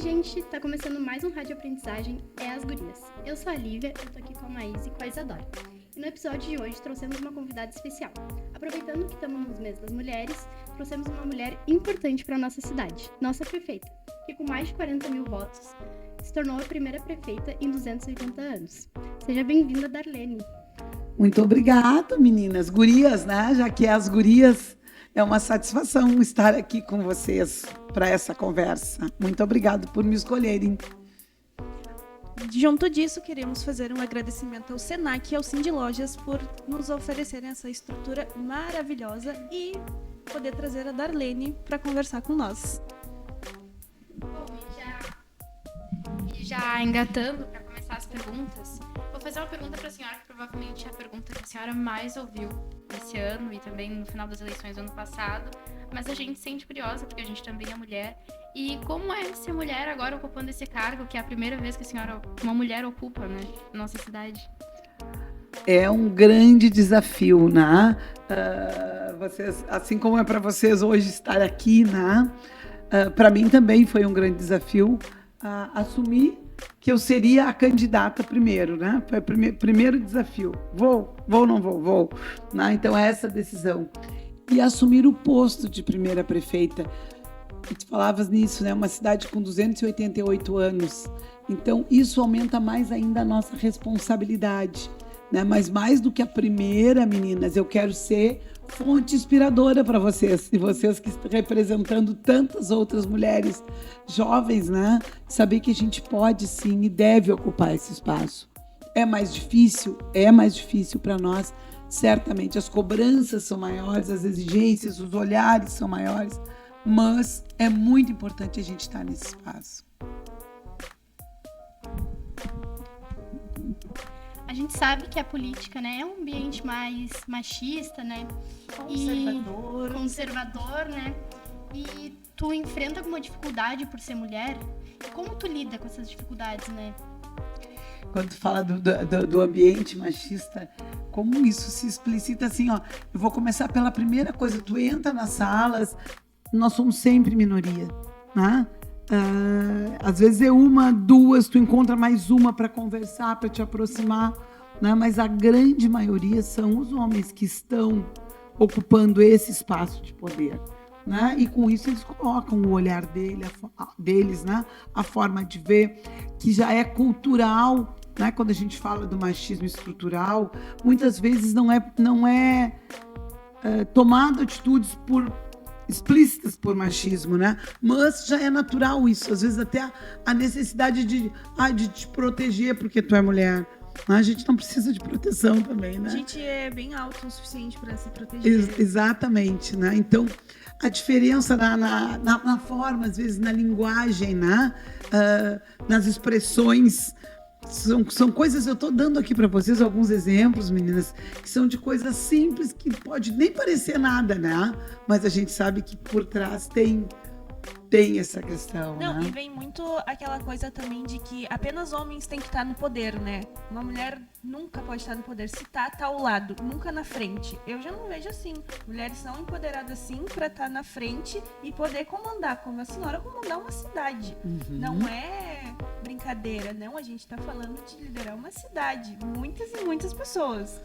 gente, tá começando mais um Rádio Aprendizagem, é as gurias. Eu sou a Lívia, eu tô aqui com a Maís e com a Isadora. E no episódio de hoje trouxemos uma convidada especial. Aproveitando que estamos nos meses das mulheres, trouxemos uma mulher importante para nossa cidade, nossa prefeita, que com mais de 40 mil votos se tornou a primeira prefeita em 280 anos. Seja bem-vinda, Darlene. Muito obrigada, meninas. Gurias, né? Já que é as gurias, é uma satisfação estar aqui com vocês para essa conversa. Muito obrigada por me escolherem. Junto disso, queremos fazer um agradecimento ao Senac e ao Cindy Lojas por nos oferecerem essa estrutura maravilhosa e poder trazer a Darlene para conversar com nós. Bom, e já engatando para começar as perguntas, vou fazer uma pergunta para a senhora, que provavelmente é a pergunta que a senhora mais ouviu esse ano e também no final das eleições do ano passado, mas a gente se sente curiosa, porque a gente também é mulher. E como é ser mulher agora ocupando esse cargo, que é a primeira vez que a senhora, uma mulher, ocupa, né, na nossa cidade? É um grande desafio, né? Vocês, assim como é para vocês hoje estar aqui, né? Para mim também foi um grande desafio assumir que eu seria a candidata primeiro, né? Foi o primeiro desafio. Vou ou não vou, né? Então é essa decisão. E assumir o posto de primeira prefeita. E tu falavas nisso, né? Uma cidade com 288 anos. Então, isso aumenta mais ainda a nossa responsabilidade, né? Mas mais do que a primeira, meninas, eu quero ser fonte inspiradora para vocês. E vocês que estão representando tantas outras mulheres jovens, né? Saber que a gente pode sim e deve ocupar esse espaço. É mais difícil para nós. Certamente, as cobranças são maiores, as exigências, os olhares são maiores. Mas é muito importante a gente estar nesse espaço. A gente sabe que a política, né, é um ambiente mais machista, né? Conservador, né? E tu enfrenta alguma dificuldade por ser mulher? E como tu lida com essas dificuldades, né? Quando tu fala do ambiente machista, como isso se explicita assim, ó. Eu vou começar pela primeira coisa. Tu entra nas salas, nós somos sempre minoria, né? Às vezes é uma, duas, tu encontra mais uma para conversar, para te aproximar, né? Mas a grande maioria são os homens que estão ocupando esse espaço de poder, né? E com isso eles colocam o olhar deles, né? A forma de ver, que já é cultural, né? Quando a gente fala do machismo estrutural, muitas vezes não é tomado atitudes explícitas por machismo, né? Mas já é natural isso. Às vezes até a necessidade de te proteger porque tu é mulher. A gente não precisa de proteção também, né? A gente é bem alto o suficiente para se proteger. Exatamente, né? Então, a diferença na forma, às vezes na linguagem, né? Nas expressões, são coisas, eu estou dando aqui para vocês alguns exemplos, meninas, que são de coisas simples, que pode nem parecer nada, né? Mas a gente sabe que por trás tem essa questão, Não, né? e vem muito aquela coisa também de que apenas homens têm que estar no poder, né? Uma mulher nunca pode estar no poder. Se tá ao lado, nunca na frente. Eu já não vejo assim. Mulheres são empoderadas sim para estar na frente e poder comandar, como a senhora comandar uma cidade. Uhum. Não é brincadeira, não. A gente tá falando de liderar uma cidade. Muitas e muitas pessoas.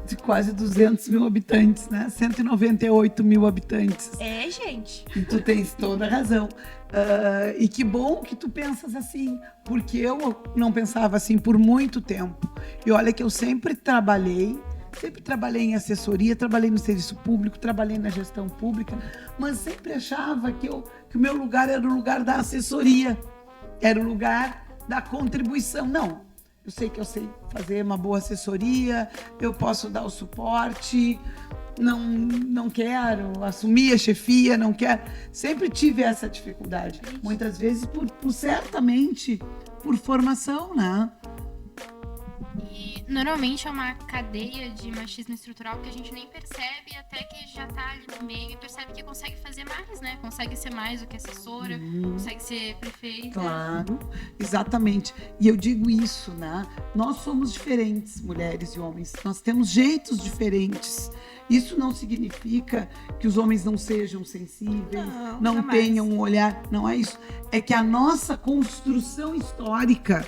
De quase 200 mil habitantes, né? 198 mil habitantes. É, gente. E tu tens toda a razão. E que bom que tu pensas assim, porque eu não pensava assim por muito tempo. E olha que eu sempre trabalhei em assessoria, trabalhei no serviço público, trabalhei na gestão pública, mas sempre achava que o meu lugar era o lugar da assessoria, era o lugar da contribuição. Não. Eu sei fazer uma boa assessoria, eu posso dar o suporte, não quero assumir a chefia, não quero. Sempre tive essa dificuldade. Muitas vezes, certamente, por formação, né? E Normalmente é uma cadeia de machismo estrutural que a gente nem percebe até que já tá ali no meio e percebe que consegue fazer mais, né? Consegue ser mais do que assessora, consegue ser prefeita. Claro, exatamente. E eu digo isso, né? Nós somos diferentes, mulheres e homens. Nós temos jeitos diferentes. Isso não significa que os homens não sejam sensíveis, não jamais. tenham um olhar. Não é isso. É que a nossa construção histórica,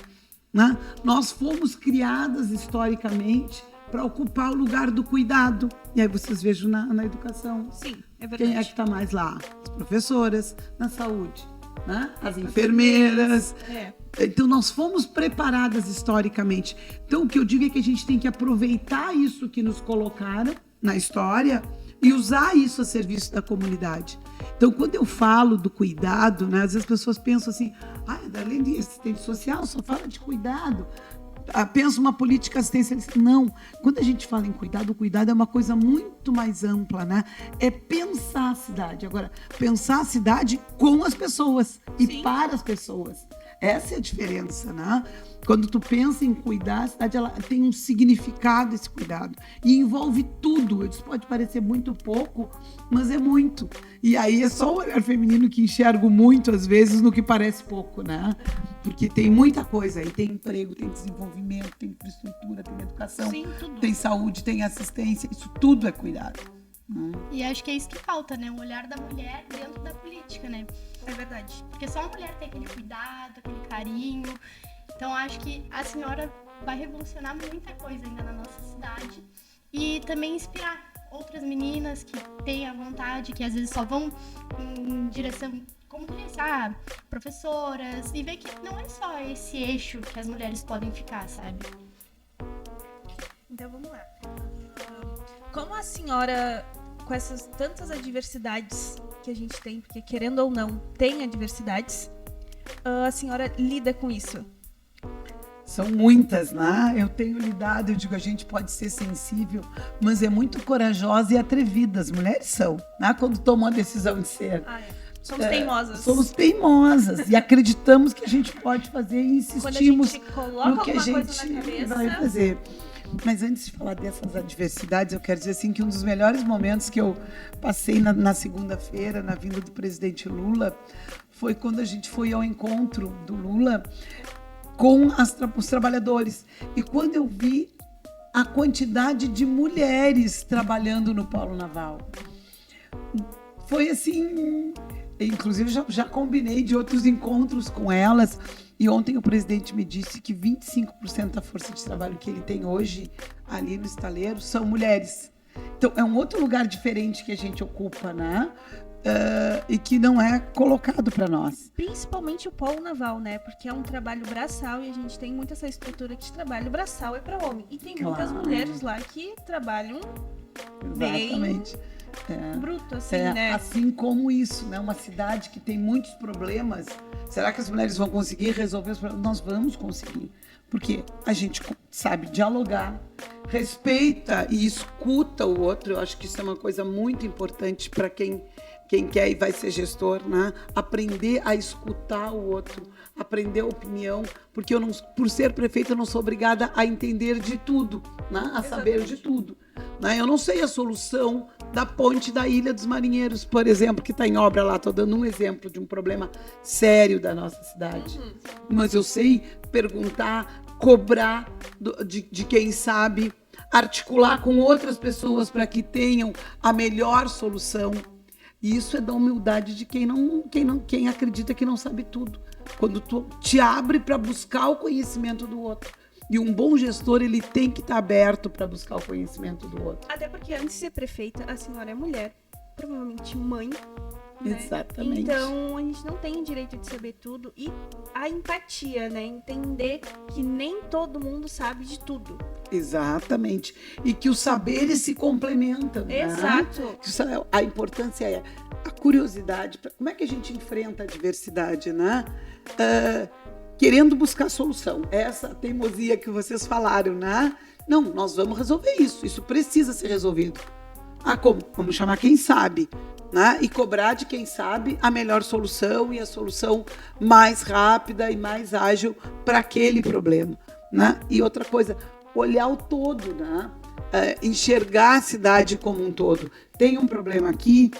né? Nós fomos criadas historicamente para ocupar o lugar do cuidado. E aí vocês vejam na educação. Sim, é verdade. Quem é que está mais lá? As professoras, na saúde, né? As enfermeiras. É. Então, nós fomos preparadas historicamente. Então, o que eu digo é que a gente tem que aproveitar isso que nos colocaram na história e usar isso a serviço da comunidade. Então, quando eu falo do cuidado, né, às vezes as pessoas pensam assim, além de assistente social, só fala de cuidado. Pensa uma política assistencialista. Não, quando a gente fala em cuidado, o cuidado é uma coisa muito mais ampla, né? É pensar a cidade. Agora, pensar a cidade com as pessoas e para as pessoas. Essa é a diferença, né? Quando tu pensa em cuidar, a cidade ela tem um significado, esse cuidado. E envolve tudo. Isso pode parecer muito pouco, mas é muito. E aí é só o olhar feminino que enxergo muito, às vezes, no que parece pouco, né? Porque tem muita coisa aí. Tem emprego, tem desenvolvimento, tem infraestrutura, tem educação, tem saúde, tem assistência. Isso tudo é cuidado. E acho que é isso que falta, né? O olhar da mulher dentro da política, né? É verdade. Porque só a mulher tem aquele cuidado, aquele carinho. Então acho que a senhora vai revolucionar muita coisa ainda na nossa cidade. E também inspirar outras meninas que têm a vontade, que às vezes só vão em direção, como dizer, professoras. E ver que não é só esse eixo que as mulheres podem ficar, sabe? Então vamos lá. Como a senhora, com essas tantas adversidades que a gente tem, porque querendo ou não, tem adversidades, a senhora lida com isso? São muitas, né? Eu tenho lidado, eu digo, a gente pode ser sensível, mas é muito corajosa e atrevida. As mulheres são, né? Quando tomam a decisão de ser. Somos teimosas. Somos teimosas e acreditamos que a gente pode fazer e insistimos quando a gente coloca no que a alguma gente coisa na cabeça, vai fazer. Mas antes de falar dessas adversidades, eu quero dizer assim que um dos melhores momentos que eu passei na segunda-feira, na vinda do presidente Lula, foi quando a gente foi ao encontro do Lula com os trabalhadores. E quando eu vi a quantidade de mulheres trabalhando no Polo Naval, foi assim... Inclusive, já combinei de outros encontros com elas. E ontem o presidente me disse que 25% da força de trabalho que ele tem hoje ali no estaleiro são mulheres. Então, é um outro lugar diferente que a gente ocupa, né? E que não é colocado para nós. Principalmente o polo naval, né? Porque é um trabalho braçal e a gente tem muito essa estrutura que de trabalho braçal é para homem. E tem muitas mulheres lá que trabalham Exatamente. bem bruto, assim, né? Assim como isso, né? Uma cidade que tem muitos problemas. Será que as mulheres vão conseguir resolver os problemas? Nós vamos conseguir. Porque a gente sabe dialogar, respeita e escuta o outro. Eu acho que isso é uma coisa muito importante para quem quer e vai ser gestor, né? Aprender a escutar o outro, aprender a opinião, porque por ser prefeita eu não sou obrigada a entender de tudo, né? A saber de tudo. Né? Eu não sei a solução da ponte da Ilha dos Marinheiros, por exemplo, que está em obra lá. Estou dando um exemplo de um problema sério da nossa cidade. Mas eu sei perguntar, cobrar de quem sabe, articular com outras pessoas para que tenham a melhor solução. E isso é da humildade de quem acredita que não sabe tudo. Quando tu te abre para buscar o conhecimento do outro. E um bom gestor, ele tem que estar aberto para buscar o conhecimento do outro. Até porque antes de ser prefeita, a senhora é mulher, provavelmente mãe. Né? Exatamente. Então, a gente não tem o direito de saber tudo. E a empatia, né? Entender que nem todo mundo sabe de tudo. Exatamente. E que os saberes se complementam. Exato. Né? A importância é a curiosidade. Como é que a gente enfrenta a diversidade, né? Querendo buscar solução. Essa teimosia que vocês falaram, né? Não, nós vamos resolver isso. Isso precisa ser resolvido. Como? Vamos chamar quem sabe, né? E cobrar de quem sabe a melhor solução e a solução mais rápida e mais ágil para aquele problema, né? E outra coisa, olhar o todo, né? Enxergar a cidade como um todo. Tem um problema aqui,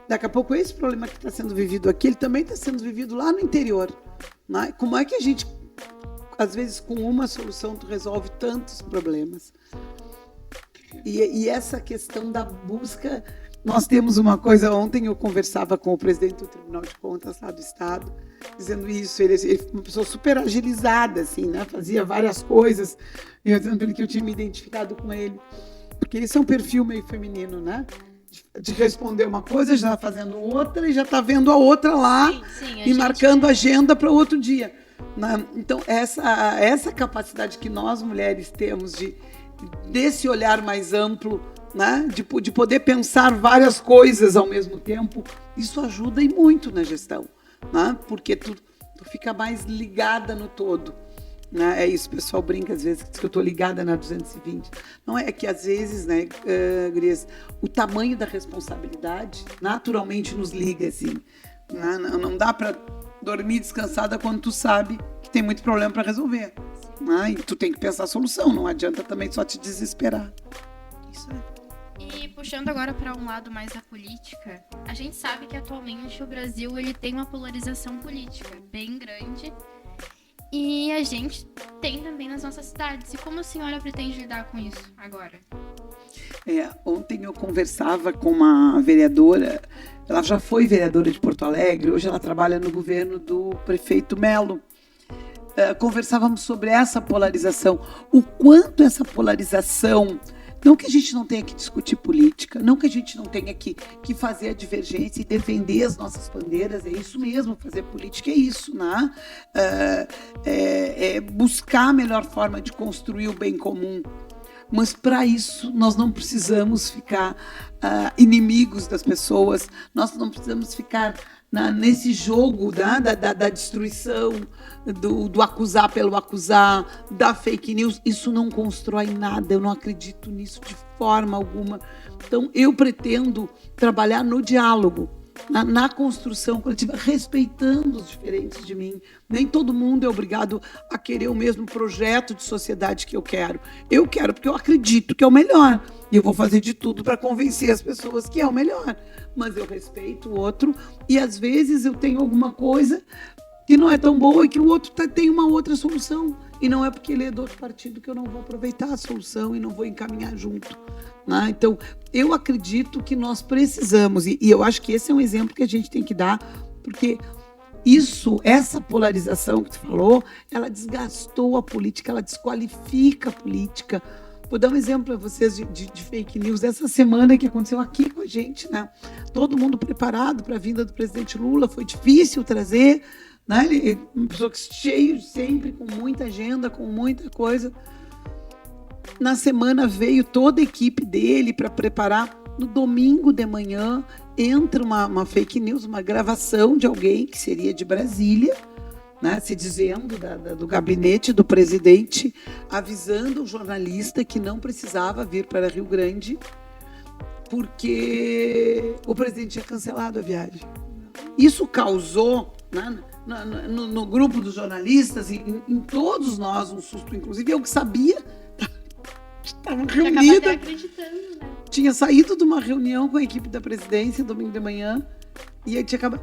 daqui a pouco esse problema que está sendo vivido aqui, ele também está sendo vivido lá no interior. Né? Como é que a gente, às vezes, com uma solução, tu resolve tantos problemas? E essa questão da busca... Nós temos uma coisa, ontem eu conversava com o presidente do Tribunal de Contas lá do Estado, dizendo isso, ele é uma pessoa super agilizada, assim, né? Fazia várias coisas, e eu dizendo que eu tinha me identificado com ele, porque esse é um perfil meio feminino, né? De responder uma coisa, já está fazendo outra, e já está vendo a outra lá, e marcando agenda para outro dia. Né? Então, essa capacidade que nós, mulheres, temos desse olhar mais amplo, né? De poder pensar várias coisas ao mesmo tempo, isso ajuda e muito na gestão, né? Porque tu fica mais ligada no todo. Né? É isso, o pessoal brinca às vezes que eu estou ligada na 220. Não é que às vezes, né, gurias, o tamanho da responsabilidade naturalmente nos liga assim. Né? Não dá para dormir descansada quando tu sabe que tem muito problema para resolver. Né? E tu tem que pensar a solução, não adianta também só te desesperar. Isso é. E puxando agora para um lado mais da política, a gente sabe que atualmente o Brasil ele tem uma polarização política bem grande e a gente tem também nas nossas cidades. E como a senhora pretende lidar com isso agora? Ontem eu conversava com uma vereadora, ela já foi vereadora de Porto Alegre, hoje ela trabalha no governo do prefeito Melo. Conversávamos sobre essa polarização, o quanto essa polarização... Não que a gente não tenha que discutir política, não que a gente não tenha que fazer a divergência e defender as nossas bandeiras, é isso mesmo, fazer política é isso, né? Buscar a melhor forma de construir o bem comum. Mas para isso nós não precisamos ficar inimigos das pessoas, nós não precisamos ficar nesse jogo da destruição, do acusar pelo acusar, da fake news. Isso não constrói nada, eu não acredito nisso de forma alguma. Então eu pretendo trabalhar no diálogo, na construção coletiva, respeitando os diferentes de mim. Nem todo mundo é obrigado a querer o mesmo projeto de sociedade que eu quero. Eu quero porque eu acredito que é o melhor. E eu vou fazer de tudo para convencer as pessoas que é o melhor. Mas eu respeito o outro e, às vezes, eu tenho alguma coisa que não é tão boa e que o outro tem uma outra solução. E não é porque ele é do outro partido que eu não vou aproveitar a solução e não vou encaminhar junto. Né? Então, eu acredito que nós precisamos, e eu acho que esse é um exemplo que a gente tem que dar, porque essa polarização que tu falou, ela desgastou a política, ela desqualifica a política. Vou dar um exemplo para vocês de fake news. Essa semana que aconteceu aqui com a gente, né? Todo mundo preparado para a vinda do presidente Lula, foi difícil trazer, né? Ele, uma pessoa cheio sempre, com muita agenda, com muita coisa. Na semana veio toda a equipe dele para preparar. No domingo de manhã entra uma fake news, uma gravação de alguém que seria de Brasília, né, se dizendo do gabinete do presidente, avisando o jornalista que não precisava vir para Rio Grande porque o presidente tinha cancelado a viagem. Isso causou, né, no grupo dos jornalistas e em todos nós um susto, inclusive eu que sabia, estava reunida, tinha saído de uma reunião com a equipe da presidência domingo de manhã e aí tinha acabado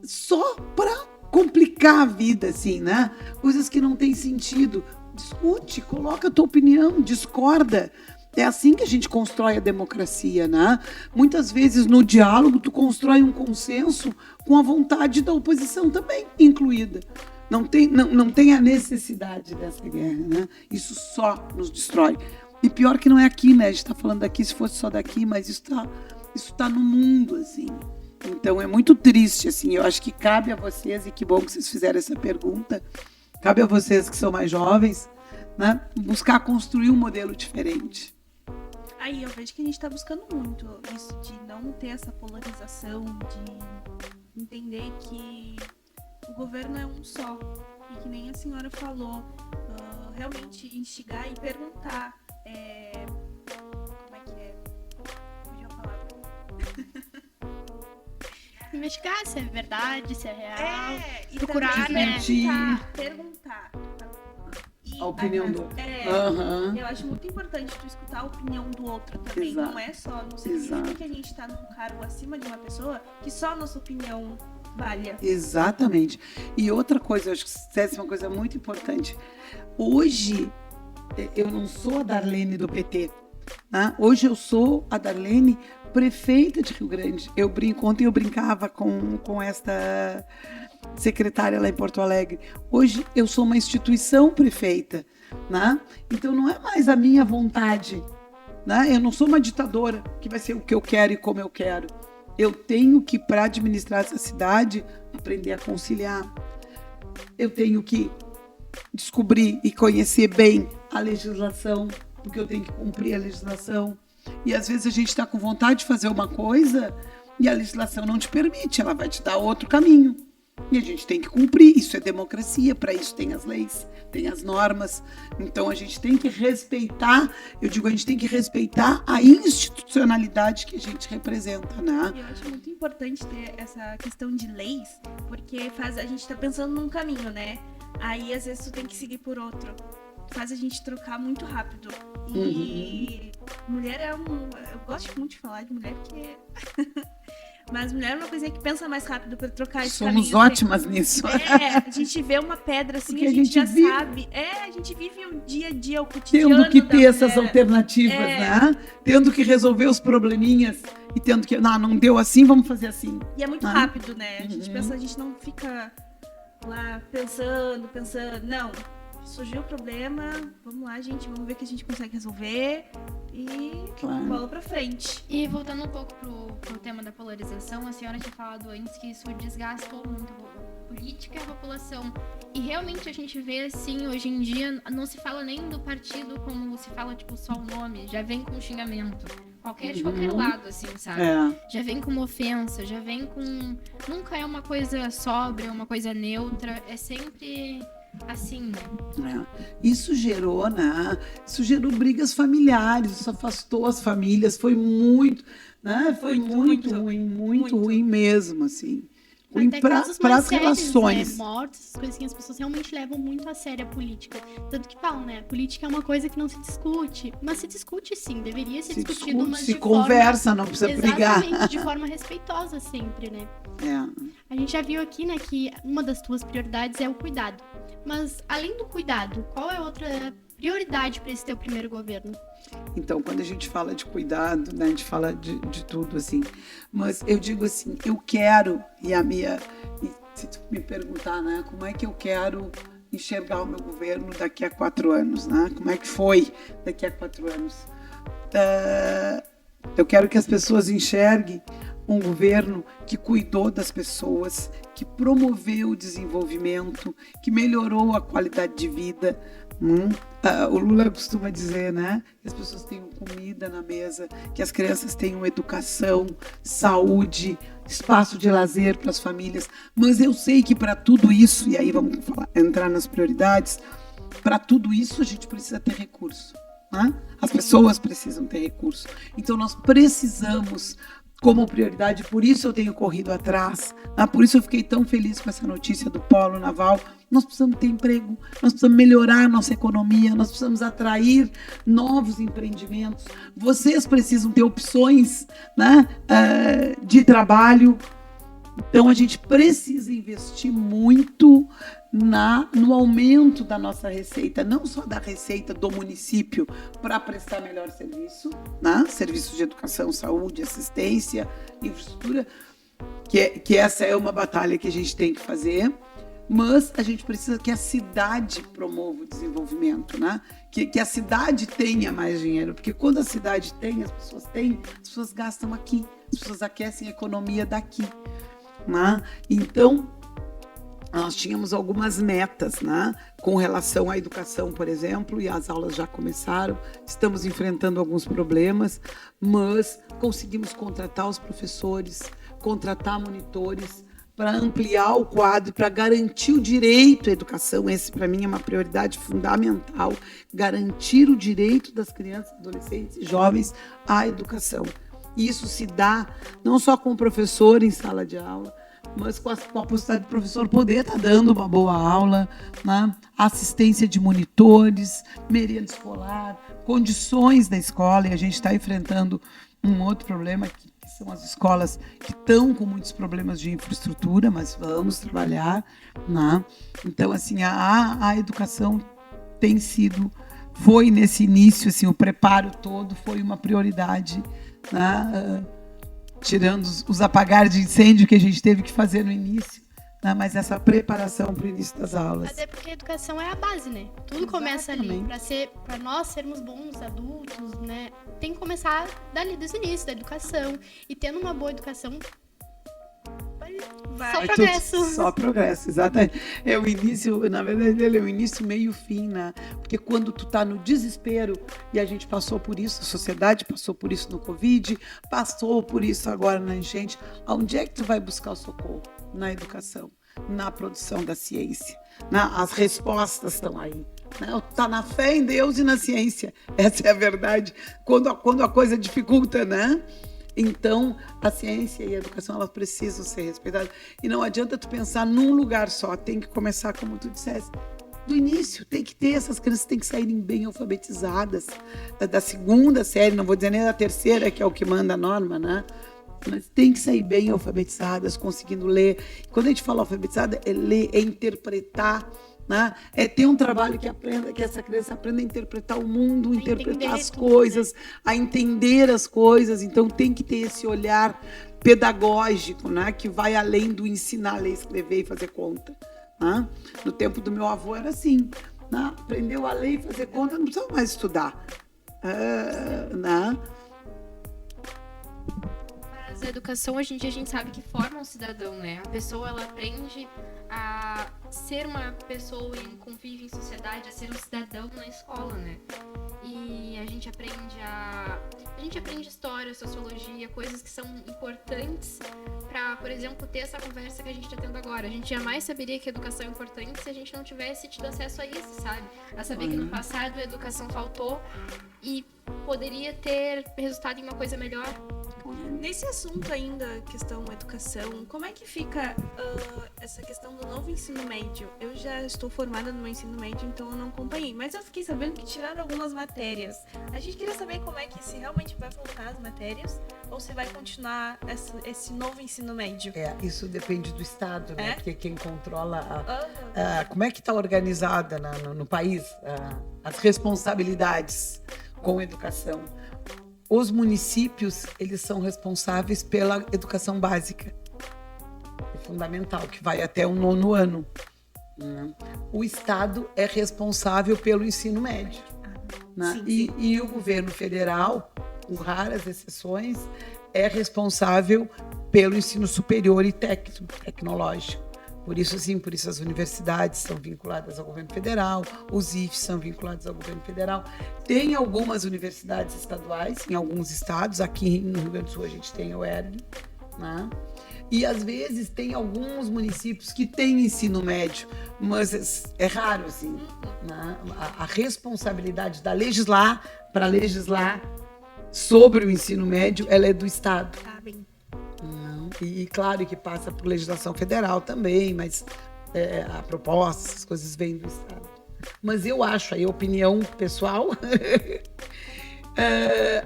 só para complicar a vida, assim, né? Coisas que não têm sentido. Discute, coloca a tua opinião, discorda. É assim que a gente constrói a democracia, né? Muitas vezes no diálogo tu constrói um consenso com a vontade da oposição também incluída. Não tem a necessidade dessa guerra, né? Isso só nos destrói. E pior que não é aqui, né? A gente está falando daqui, se fosse só daqui, mas isso tá no mundo, assim. Então é muito triste, assim, eu acho que cabe a vocês, e que bom que vocês fizeram essa pergunta, cabe a vocês que são mais jovens, né, buscar construir um modelo diferente. Aí eu vejo que a gente está buscando muito isso, de não ter essa polarização, de entender que o governo é um só, e que nem a senhora falou, realmente instigar e perguntar, como é que é? Fugiu a palavra. Investigar se é verdade, se é real. E procurar, também né? Perguntar. A opinião do outro. Eu acho muito importante tu escutar a opinião do outro também. Exato. Não é só, não significa que a gente tá num cargo acima de uma pessoa que só a nossa opinião valha. Exatamente. E outra coisa, eu acho que você disse uma coisa muito importante. Hoje, eu não sou a Darlene do PT. Né? Hoje eu sou a Darlene prefeita de Rio Grande. Ontem eu brincava com esta secretária lá em Porto Alegre. Hoje eu sou uma instituição prefeita. Né? Então não é mais a minha vontade. Né? Eu não sou uma ditadora que vai ser o que eu quero e como eu quero. Eu tenho que, para administrar essa cidade, aprender a conciliar. Eu tenho que descobrir e conhecer bem a legislação, porque eu tenho que cumprir a legislação. E às vezes a gente está com vontade de fazer uma coisa e a legislação não te permite, ela vai te dar outro caminho. E a gente tem que cumprir, isso é democracia, para isso tem as leis, tem as normas. Então a gente tem que respeitar, a gente tem que respeitar a institucionalidade que a gente representa, né? Eu acho muito importante ter essa questão de leis, porque a gente tá pensando num caminho, né? Aí às vezes tu tem que seguir por outro. Faz a gente trocar muito rápido. E mulher eu gosto muito de falar de mulher porque mas mulher é uma coisinha que pensa mais rápido para trocar esse caminho. Somos ótimas nisso. A gente vê uma pedra assim, porque a gente já sabe. A gente vive o dia a dia, o cotidiano. Tendo que ter essas alternativas, né? Tendo que resolver os probleminhas e tendo que, não deu assim, vamos fazer assim. E é muito rápido, né? A gente pensa, a gente não fica lá pensando. Não. Surgiu o problema, vamos lá, gente, vamos ver o que a gente consegue resolver e bola pra frente. E voltando um pouco pro tema da polarização, a senhora tinha falado antes que isso desgastou muito a política e a população. E realmente a gente vê, assim, hoje em dia, não se fala nem do partido como se fala, tipo, só o nome, já vem com xingamento. De qualquer lado, assim, sabe? Já vem com ofensa, já vem com... Nunca é uma coisa sóbria, uma coisa neutra, é sempre... assim, né? Isso gerou brigas familiares, isso afastou as famílias, foi muito, né? Foi muito ruim mesmo, assim. Ruim para as relações. Né? Mortes, essas coisas que as pessoas realmente levam muito a sério a política. Tanto que falam, né? A política é uma coisa que não se discute. Mas se discute sim, deveria ser discutido, mas se conversa, não precisa brigar. Exatamente, de forma respeitosa sempre, né? A gente já viu aqui, né, que uma das tuas prioridades é o cuidado. Mas, além do cuidado, qual é outra prioridade para esse teu primeiro governo? Então, quando a gente fala de cuidado, né, a gente fala de tudo, assim. Mas eu digo assim, eu quero, se tu me perguntar, né, como é que eu quero enxergar o meu governo daqui a 4 anos, né? Como é que foi daqui a 4 anos? Eu quero que as pessoas enxerguem um governo que cuidou das pessoas, que promoveu o desenvolvimento, que melhorou a qualidade de vida. O Lula costuma dizer, né, que as pessoas tenham comida na mesa, que as crianças tenham educação, saúde, espaço de lazer para as famílias. Mas eu sei que para tudo isso, e aí vamos entrar nas prioridades, para tudo isso a gente precisa ter recurso. Né? As pessoas precisam ter recurso. Então nós precisamos, como prioridade, por isso eu tenho corrido atrás, né? Por isso eu fiquei tão feliz com essa notícia do polo naval. Nós precisamos ter emprego, nós precisamos melhorar a nossa economia, nós precisamos atrair novos empreendimentos. Vocês precisam ter opções, né, de trabalho. Então a gente precisa investir muito no aumento da nossa receita, não só da receita do município para prestar melhor serviço, né? Serviços de educação, saúde, assistência, infraestrutura, que essa é uma batalha que a gente tem que fazer, mas a gente precisa que a cidade promova o desenvolvimento, né? Que a cidade tenha mais dinheiro, porque quando a cidade tem, as pessoas gastam aqui, as pessoas aquecem a economia daqui. Né? Então, nós tínhamos algumas metas, né, com relação à educação, por exemplo, e as aulas já começaram, estamos enfrentando alguns problemas, mas conseguimos contratar os professores, contratar monitores para ampliar o quadro, para garantir o direito à educação. Esse, para mim, é uma prioridade fundamental, garantir o direito das crianças, adolescentes e jovens à educação. Isso se dá não só com o professor em sala de aula, mas com a possibilidade do professor poder estar dando uma boa aula, né? Assistência de monitores, merenda escolar, condições da escola, e a gente está enfrentando um outro problema que são as escolas que estão com muitos problemas de infraestrutura, mas vamos trabalhar, né? Então, assim, a educação foi nesse início, assim, o preparo todo foi uma prioridade, né? Tirando os apagar de incêndio que a gente teve que fazer no início, né? Mas essa preparação para o início das aulas. Até porque a educação é a base, né? Tudo começa ali. Para nós sermos bons adultos, né? Tem que começar dali dos inícios da educação. E tendo uma boa educação, só progresso. Só progresso, exatamente. É o início, na verdade, ele é o início, meio, fim, né? Porque quando tu tá no desespero, e a gente passou por isso, a sociedade passou por isso no Covid, passou por isso agora na enchente, aonde é que tu vai buscar o socorro? Na educação, na produção da ciência. As respostas estão aí. Tá na fé em Deus e na ciência. Essa é a verdade. Quando a coisa dificulta, né? Então, a ciência e a educação, elas precisam ser respeitadas. E não adianta tu pensar num lugar só. Tem que começar, como tu disseste, do início. Tem que ter, essas crianças têm que saírem bem alfabetizadas. Da segunda série, não vou dizer nem da terceira, que é o que manda a norma, né? Mas tem que sair bem alfabetizadas, conseguindo ler. Quando a gente fala alfabetizada, é ler, é interpretar, né? É ter um trabalho que essa criança aprenda a interpretar o mundo, interpretar as coisas, a entender as coisas. Então tem que ter esse olhar pedagógico, né? Que vai além do ensinar a ler, escrever e fazer conta, né? No tempo do meu avô era assim, né? Aprendeu a ler e fazer conta, não precisava mais estudar, né? A educação, hoje em dia, a gente sabe que forma um cidadão, né? A pessoa, ela aprende a ser uma pessoa em convívio em sociedade, a ser um cidadão na escola, né? E a gente aprende história, sociologia, coisas que são importantes para, por exemplo, ter essa conversa que a gente está tendo agora. A gente jamais saberia que a educação é importante se a gente não tivesse tido acesso a isso, sabe? A saber que no passado a educação faltou e poderia ter resultado em uma coisa melhor. Nesse assunto ainda, questão educação, como é que fica essa questão do novo ensino médio? Eu já estou formada no meu ensino médio, então eu não acompanhei, mas eu fiquei sabendo que tiraram algumas matérias. A gente queria saber como é que se realmente vai voltar as matérias ou se vai continuar esse novo ensino médio. Isso depende do Estado, né? Porque quem controla como é que está organizada no país as responsabilidades com a educação. Os municípios, eles são responsáveis pela educação básica, fundamental, que vai até o 9º ano. O Estado é responsável pelo ensino médio. Né? Sim. E o governo federal, com raras exceções, é responsável pelo ensino superior e tecnológico. Por isso as universidades são vinculadas ao governo federal, os IFES são vinculados ao governo federal. Tem algumas universidades estaduais, em alguns estados, aqui no Rio Grande do Sul a gente tem a UERJ, né? E às vezes tem alguns municípios que têm ensino médio, mas é raro, assim, né? A responsabilidade para legislar sobre o ensino médio, ela é do Estado. Tá bem. E claro que passa por legislação federal também, mas a proposta, essas coisas vêm do Estado. Mas eu acho, aí, opinião pessoal,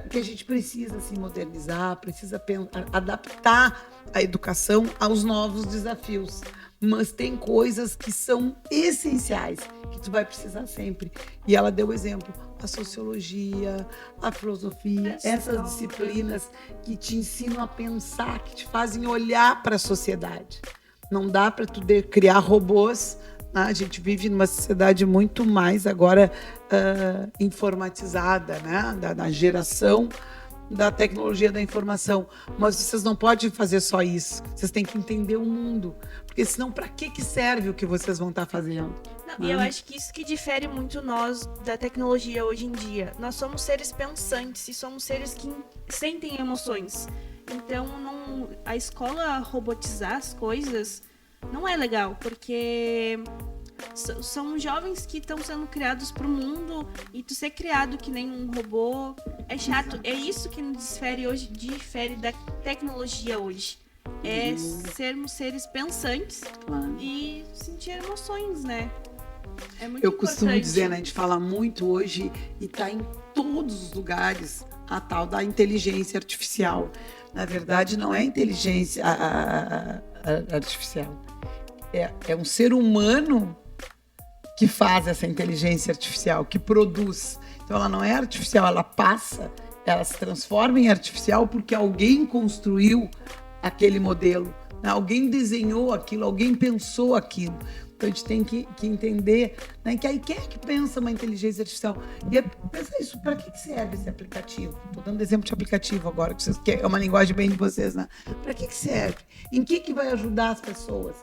que a gente precisa se modernizar, precisa adaptar a educação aos novos desafios. Mas tem coisas que são essenciais, que tu vai precisar sempre. E ela deu exemplo, a sociologia, a filosofia, essas disciplinas que te ensinam a pensar, que te fazem olhar para a sociedade. Não dá para tu criar robôs. A gente vive numa sociedade muito mais agora informatizada, né? Da geração da tecnologia da informação, mas vocês não podem fazer só isso, vocês têm que entender o mundo, porque senão para que serve o que vocês vão estar fazendo? Não, e eu acho que isso que difere muito nós da tecnologia hoje em dia. Nós somos seres pensantes e somos seres que sentem emoções, então a escola robotizar as coisas não é legal, porque são jovens que estão sendo criados para o mundo e tu ser criado que nem um robô é chato. É isso que nos difere da tecnologia hoje. é sermos seres pensantes Claro. e sentir emoções, né? É muito Eu importante. costumo dizer, né, a gente fala muito hoje e está em todos os lugares a tal da inteligência artificial. Na verdade, não é inteligência artificial. É um ser humano que faz essa inteligência artificial, que produz. Então, ela não é artificial, ela passa, ela se transforma em artificial porque alguém construiu aquele modelo, né? Alguém desenhou aquilo, alguém pensou aquilo. Então, a gente tem que entender, né, que aí quem é que pensa uma inteligência artificial? E pensa isso, para que serve esse aplicativo? Estou dando exemplo de aplicativo agora, que é uma linguagem bem de vocês, né? Para que serve? Em que vai ajudar as pessoas?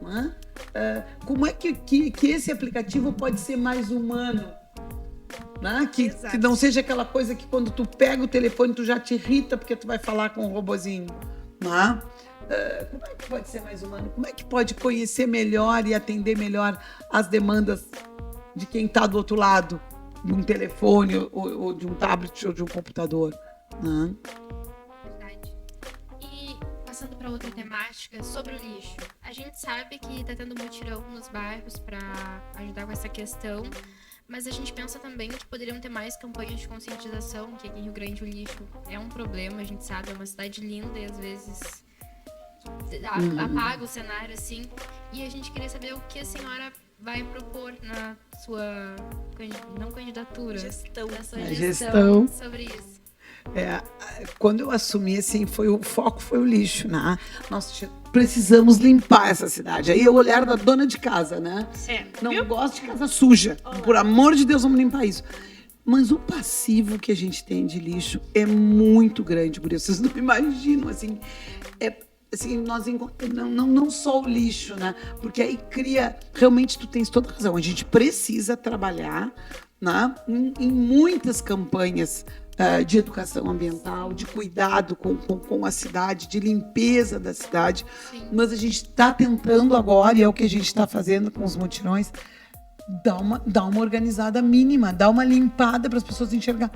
Né? Como é que esse aplicativo pode ser mais humano? Né? Que não seja aquela coisa que quando tu pega o telefone tu já te irrita porque tu vai falar com um robozinho. Né? Como é que pode ser mais humano? Como é que pode conhecer melhor e atender melhor as demandas de quem está do outro lado de um telefone ou de um tablet ou de um computador? Né? Verdade. E passando para outra temática, sobre o lixo. A gente sabe que está tendo mutirão nos bairros para ajudar com essa questão, mas a gente pensa também que poderiam ter mais campanhas de conscientização, que aqui em Rio Grande o lixo é um problema, a gente sabe, é uma cidade linda e às vezes apaga o cenário assim. E a gente queria saber o que a senhora vai propor na sua não candidatura, na sua gestão sobre isso. Quando eu assumi, assim, o foco foi o lixo, né? Nós precisamos limpar essa cidade. Aí é o olhar da dona de casa, né? Não gosto de casa suja. Por amor de Deus, vamos limpar isso. Mas o passivo que a gente tem de lixo é muito grande, por isso vocês não imaginam, assim, nós não só o lixo, né? Porque aí cria, realmente tu tens toda a razão, a gente precisa trabalhar, né, em muitas campanhas de educação ambiental, de cuidado com a cidade, de limpeza da cidade. Sim. Mas a gente está tentando agora, e é o que a gente está fazendo com os mutirões, dar uma organizada mínima, dar uma limpada para as pessoas enxergar.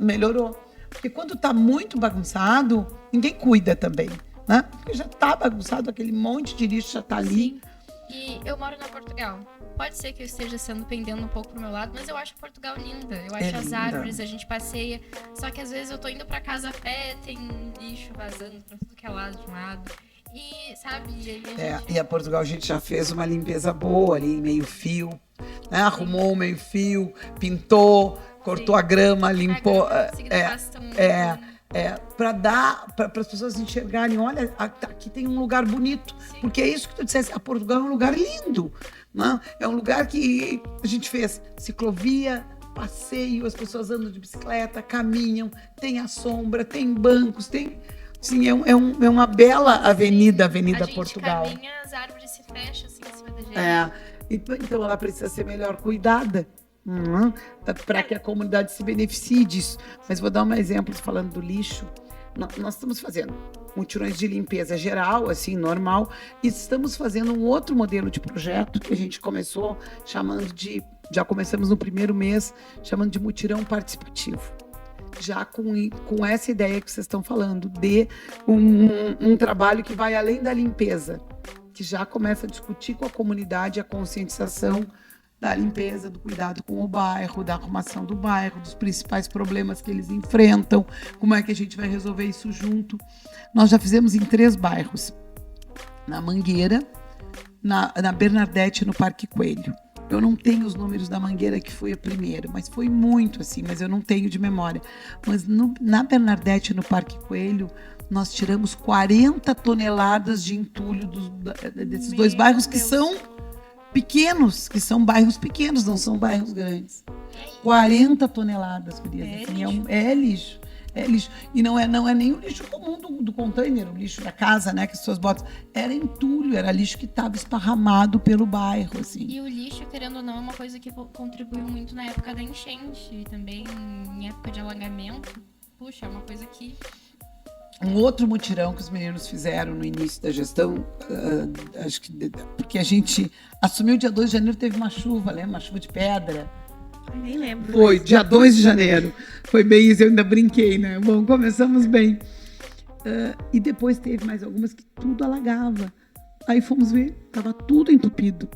Melhorou. Porque quando está muito bagunçado, ninguém cuida também, né? Porque já está bagunçado, aquele monte de lixo já está ali. Sim. E eu moro na Portugal. Pode ser que eu esteja pendendo um pouco pro meu lado, mas eu acho Portugal linda. Eu acho as árvores, a gente passeia. Só que às vezes eu tô indo pra casa a pé, tem lixo vazando pra tudo que é lado de um lado. E, sabe, E a Portugal a gente já fez uma limpeza boa ali, meio fio, né? Arrumou o meio fio, pintou, cortou a grama, limpou. Para dar para as pessoas enxergarem, olha, aqui tem um lugar bonito. Sim. Porque é isso que tu disseste, a Portugal é um lugar lindo, né? É um lugar que a gente fez ciclovia, passeio, as pessoas andam de bicicleta, caminham, tem a sombra, tem bancos, tem... Sim, é uma bela avenida Portugal. A gente caminha, as árvores se fecham assim em cima da gente. Então ela precisa ser melhor cuidada. Para que a comunidade se beneficie disso. Mas vou dar um exemplo falando do lixo. Nós estamos fazendo mutirões de limpeza geral, assim, normal, e estamos fazendo um outro modelo de projeto que a gente começou já começamos no primeiro mês, chamando de mutirão participativo. Já com essa ideia que vocês estão falando, de um trabalho que vai além da limpeza, que já começa a discutir com a comunidade a conscientização da limpeza, do cuidado com o bairro, da arrumação do bairro, dos principais problemas que eles enfrentam, como é que a gente vai resolver isso junto. Nós já fizemos em 3 bairros, na Mangueira, na Bernadette e no Parque Coelho. Eu não tenho os números da Mangueira, que foi a primeira, mas foi muito assim, mas eu não tenho de memória. Mas na Bernadette e no Parque Coelho, nós tiramos 40 toneladas de entulho desses 2 bairros que são pequenos, que são bairros pequenos, não são bairros grandes. 40 toneladas, querida. É lixo. É lixo. E não é nem o lixo comum do container, o lixo da casa, né, que as pessoas botam. Era entulho, era lixo que estava esparramado pelo bairro, assim. E o lixo, querendo ou não, é uma coisa que contribuiu muito na época da enchente e também em época de alagamento. Puxa, é uma coisa que... Um outro mutirão que os meninos fizeram no início da gestão, acho que porque a gente assumiu dia 2 de janeiro, teve uma chuva, lembra? Uma chuva de pedra. Eu nem lembro. Foi, dia 2 de janeiro. Foi bem isso, eu ainda brinquei, né? Bom, começamos bem. E depois teve mais algumas que tudo alagava. Aí fomos ver, estava tudo entupido.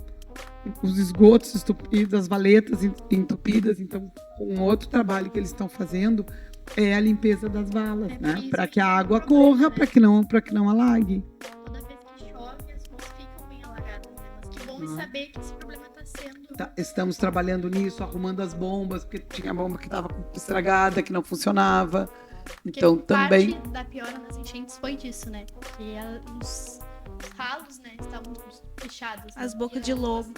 Os esgotos entupidos, as valetas entupidas. Então, um outro trabalho que eles estão fazendo é a limpeza das valas, né? Para que a água corra, para que não alague. Toda vez que chove, as ruas ficam bem alagadas, né? Mas que bom saber que esse problema está sendo... Estamos trabalhando nisso, arrumando as bombas, porque tinha bomba que estava estragada, que não funcionava. Então, também... Parte da piora nas enchentes foi disso, né? Que os ralos, né, estavam fechados. As bocas de lobo.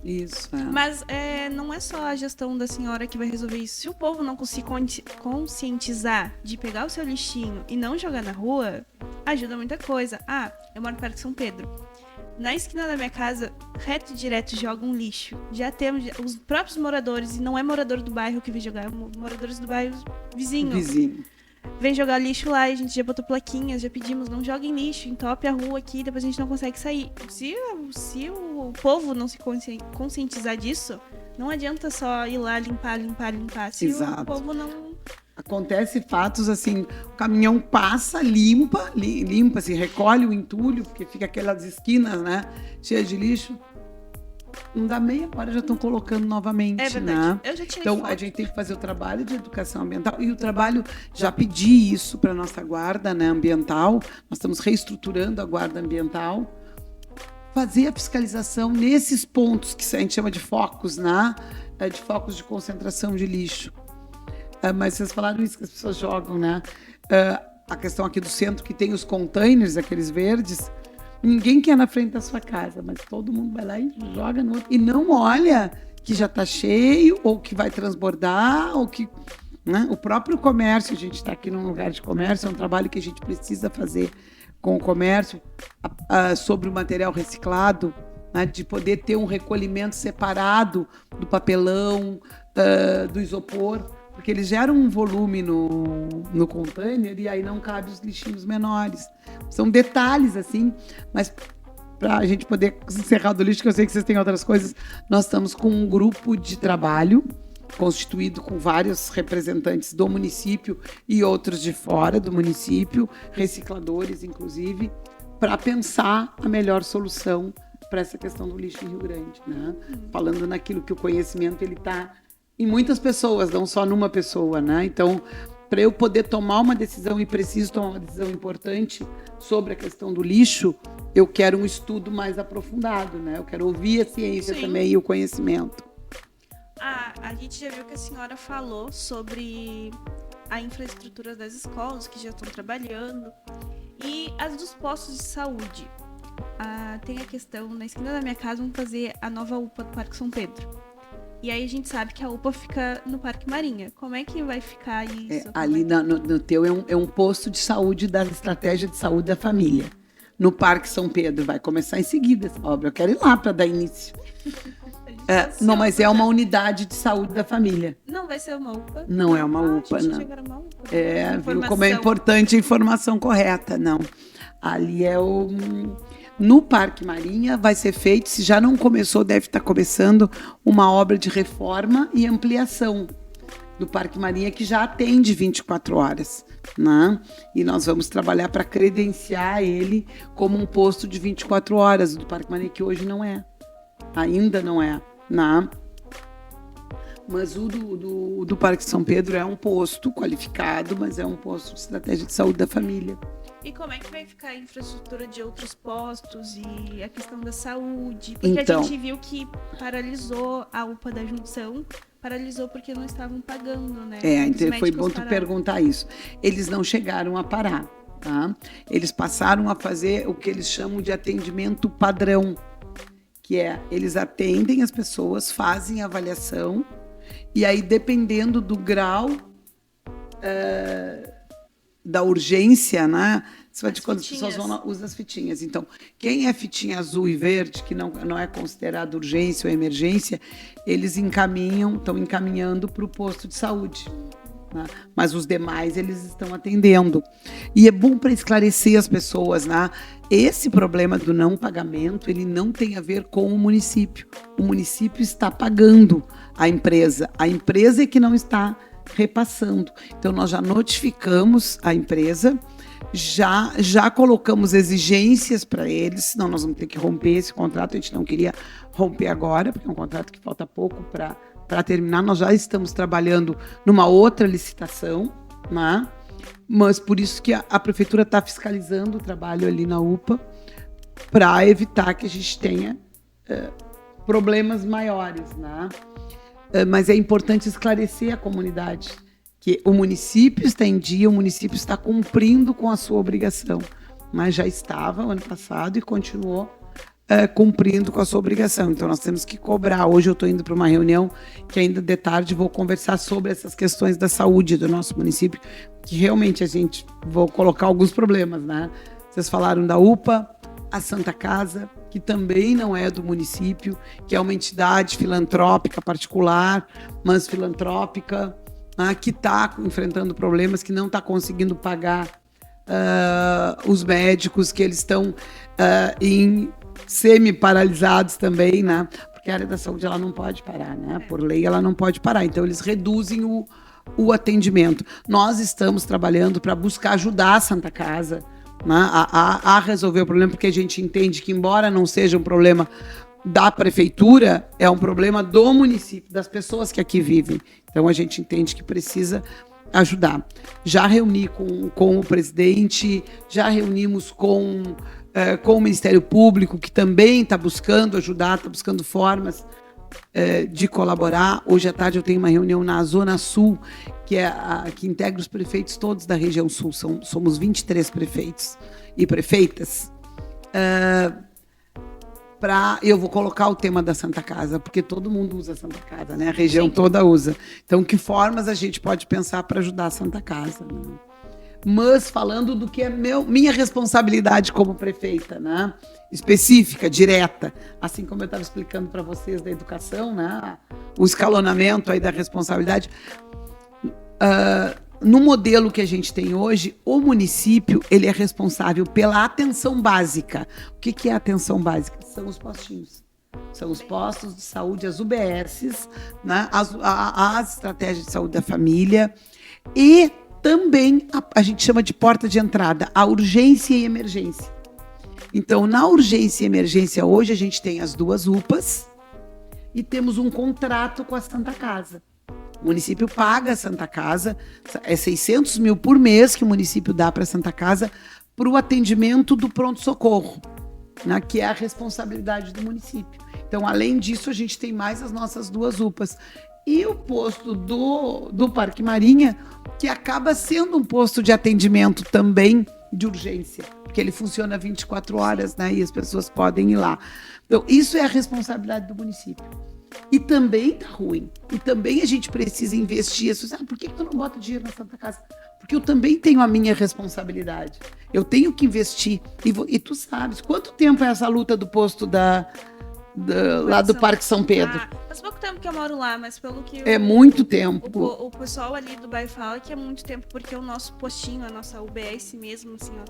Isso, Mas não é só a gestão da senhora que vai resolver isso. Se o povo não conseguir conscientizar de pegar o seu lixinho e não jogar na rua, ajuda muita coisa. Eu moro perto de São Pedro. Na esquina da minha casa, reto e direto, jogam lixo. Já temos os próprios moradores, e não é morador do bairro que vem jogar, é moradores do bairro vizinho. Vem jogar lixo lá e a gente já botou plaquinhas, já pedimos, não joguem lixo, entope a rua aqui, depois a gente não consegue sair. Se o povo não se conscientizar disso, não adianta só ir lá limpar. Se Exato. O povo não... Acontece fatos assim, o caminhão passa, limpa, assim, recolhe o entulho, porque fica aquelas esquinas, né, cheias de lixo. Não dá meia hora, já estão colocando novamente, É verdade. né? Eu já tirei Então, foto. a gente tem que fazer o trabalho de educação ambiental e o trabalho, já pedi isso para a nossa guarda, né, ambiental, nós estamos reestruturando a guarda ambiental, fazer a fiscalização nesses pontos que a gente chama de focos, né, de focos de concentração de lixo. Mas vocês falaram isso que as pessoas jogam, né? A questão aqui do centro, que tem os containers, aqueles verdes, ninguém quer na frente da sua casa, mas todo mundo vai lá e joga no outro. E não olha que já está cheio, ou que vai transbordar, ou que... Né? O próprio comércio, a gente está aqui num lugar de comércio, é um trabalho que a gente precisa fazer com o comércio sobre o material reciclado, né? De poder ter um recolhimento separado do papelão, do isopor, porque eles geram um volume no container e aí não cabe os lixinhos menores. São detalhes, assim, mas para a gente poder encerrar do lixo, que eu sei que vocês têm outras coisas, nós estamos com um grupo de trabalho constituído com vários representantes do município e outros de fora do município, recicladores, inclusive, para pensar a melhor solução para essa questão do lixo em Rio Grande, né? Falando naquilo que o conhecimento ele está em muitas pessoas, não só numa pessoa, né? Então, para eu poder tomar uma decisão, e preciso tomar uma decisão importante sobre a questão do lixo, eu quero um estudo mais aprofundado, né? Eu quero ouvir a ciência também e o conhecimento. A gente já viu que a senhora falou sobre a infraestrutura das escolas que já estão trabalhando e as dos postos de saúde. Tem a questão, na esquina da minha casa, vamos fazer a nova UPA do Parque São Pedro. E aí a gente sabe que a UPA fica no Parque Marinha. Como é que vai ficar isso? Ali no teu é um posto de saúde da estratégia de saúde da família. No Parque São Pedro. Vai começar em seguida essa obra. Eu quero ir lá para dar início. Não, mas é uma unidade de saúde da família. Não vai ser uma UPA? Não é uma UPA, não. Uma UPA. Viu como é importante a informação correta. Não. Ali é no Parque Marinha vai ser feito, se já não começou, deve estar começando, uma obra de reforma e ampliação do Parque Marinha, que já atende 24 horas. Né? E nós vamos trabalhar para credenciar ele como um posto de 24 horas do Parque Marinha, que hoje não é. Ainda não é. Né? Mas o do Parque São Pedro é um posto qualificado, mas é um posto de estratégia de saúde da família. E como é que vai ficar a infraestrutura de outros postos e a questão da saúde? Porque então, a gente viu que paralisou a UPA da Junção, paralisou porque não estavam pagando, né? Então foi bom tu perguntar isso. Eles não chegaram a parar, tá? Eles passaram a fazer o que eles chamam de atendimento padrão, que é, eles atendem as pessoas, fazem a avaliação, e aí, dependendo do grau da urgência, né? Você vai de quando as pessoas usam as fitinhas. Então, quem é fitinha azul e verde, que não é considerado urgência ou emergência, eles estão encaminhando para o posto de saúde. Né? Mas os demais, eles estão atendendo. E é bom para esclarecer as pessoas, né? Esse problema do não pagamento, ele não tem a ver com o município. O município está pagando a empresa é que não está repassando. Então, nós já notificamos a empresa Já colocamos exigências para eles, senão nós vamos ter que romper esse contrato. A gente não queria romper agora, porque é um contrato que falta pouco para terminar. Nós já estamos trabalhando numa outra licitação, né? Mas por isso que a prefeitura está fiscalizando o trabalho ali na UPA, para evitar que a gente tenha problemas maiores, né? Mas é importante esclarecer a comunidade que o município está em dia, o município está cumprindo com a sua obrigação, mas já estava ano passado e continuou cumprindo com a sua obrigação. Então, nós temos que cobrar. Hoje eu estou indo para uma reunião que ainda de tarde vou conversar sobre essas questões da saúde do nosso município, que realmente vou colocar alguns problemas, né? Vocês falaram da UPA, a Santa Casa, que também não é do município, que é uma entidade filantrópica particular, mas filantrópica, que está enfrentando problemas, que não está conseguindo pagar os médicos, que eles estão em semi-paralisados também, né? Porque a área da saúde ela não pode parar, né? Por lei ela não pode parar, então eles reduzem o atendimento. Nós estamos trabalhando para buscar ajudar a Santa Casa, né, a resolver o problema, porque a gente entende que, embora não seja um problema da prefeitura, é um problema do município, das pessoas que aqui vivem. Então, a gente entende que precisa ajudar. Já reuni com o presidente, já reunimos com o Ministério Público, que também está buscando ajudar, está buscando formas de colaborar. Hoje à tarde eu tenho uma reunião na Zona Sul, que integra os prefeitos todos da região sul. Somos 23 prefeitos e prefeitas. Eu vou colocar o tema da Santa Casa, porque todo mundo usa a Santa Casa, né? A região toda usa. Então, que formas a gente pode pensar para ajudar a Santa Casa, né? Mas falando do que é minha responsabilidade como prefeita, né? Específica, direta, assim como eu estava explicando para vocês da educação, né? O escalonamento aí da responsabilidade. No modelo que a gente tem hoje, o município ele é responsável pela atenção básica. O que é a atenção básica? São os postinhos. São os postos de saúde, as UBSs, né? As estratégias de saúde da família e também a gente chama de porta de entrada, a urgência e emergência. Então, na urgência e emergência, hoje a gente tem as 2 UPAs e temos um contrato com a Santa Casa. O município paga a Santa Casa, é 600 mil por mês que o município dá para a Santa Casa para o atendimento do pronto-socorro, né, que é a responsabilidade do município. Então, além disso, a gente tem mais as nossas 2 UPAs. E o posto do Parque Marinha, que acaba sendo um posto de atendimento também de urgência, porque ele funciona 24 horas, né, e as pessoas podem ir lá. Então, isso é a responsabilidade do município. E também está ruim. E também a gente precisa investir. Por que tu não bota dinheiro na Santa Casa? Porque eu também tenho a minha responsabilidade. Eu tenho que investir. E tu sabes, quanto tempo é essa luta do posto lá do Parque São Pedro? Faz pouco tempo que eu moro lá, mas pelo que... É muito tempo. O pessoal ali do bairro fala que é muito tempo, porque o nosso postinho, a nossa UBS mesmo, assim, ó,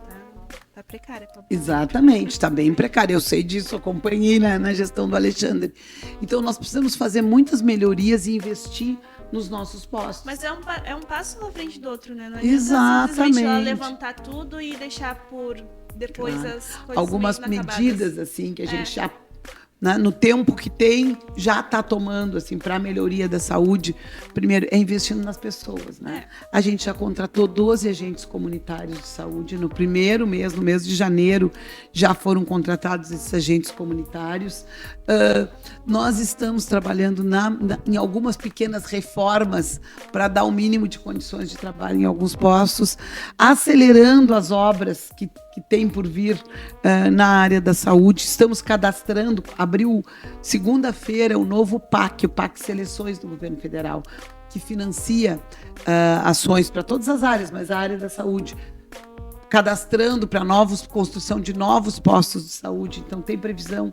tá precária. Exatamente, está bem precária. Eu sei disso, acompanhei na gestão do Alexandre. Então, nós precisamos fazer muitas melhorias e investir nos nossos postos. Mas é um passo na frente do outro, né? Não Exatamente. Simplesmente levantar tudo e deixar por depois as coisas algumas medidas assim que a gente já, né, no tempo que tem, já está tomando assim, para a melhoria da saúde. Primeiro, é investindo nas pessoas, né? A gente já contratou 12 agentes comunitários de saúde. No primeiro mês, no mês de janeiro, já foram contratados esses agentes comunitários. Nós estamos trabalhando em algumas pequenas reformas para dar o mínimo de condições de trabalho em alguns postos, acelerando as obras que tem por vir na área da saúde. Estamos cadastrando, abriu segunda-feira o novo PAC, o PAC Seleções do Governo Federal, que financia ações para todas as áreas, mas a área da saúde, cadastrando para construção de novos postos de saúde. Então tem previsão.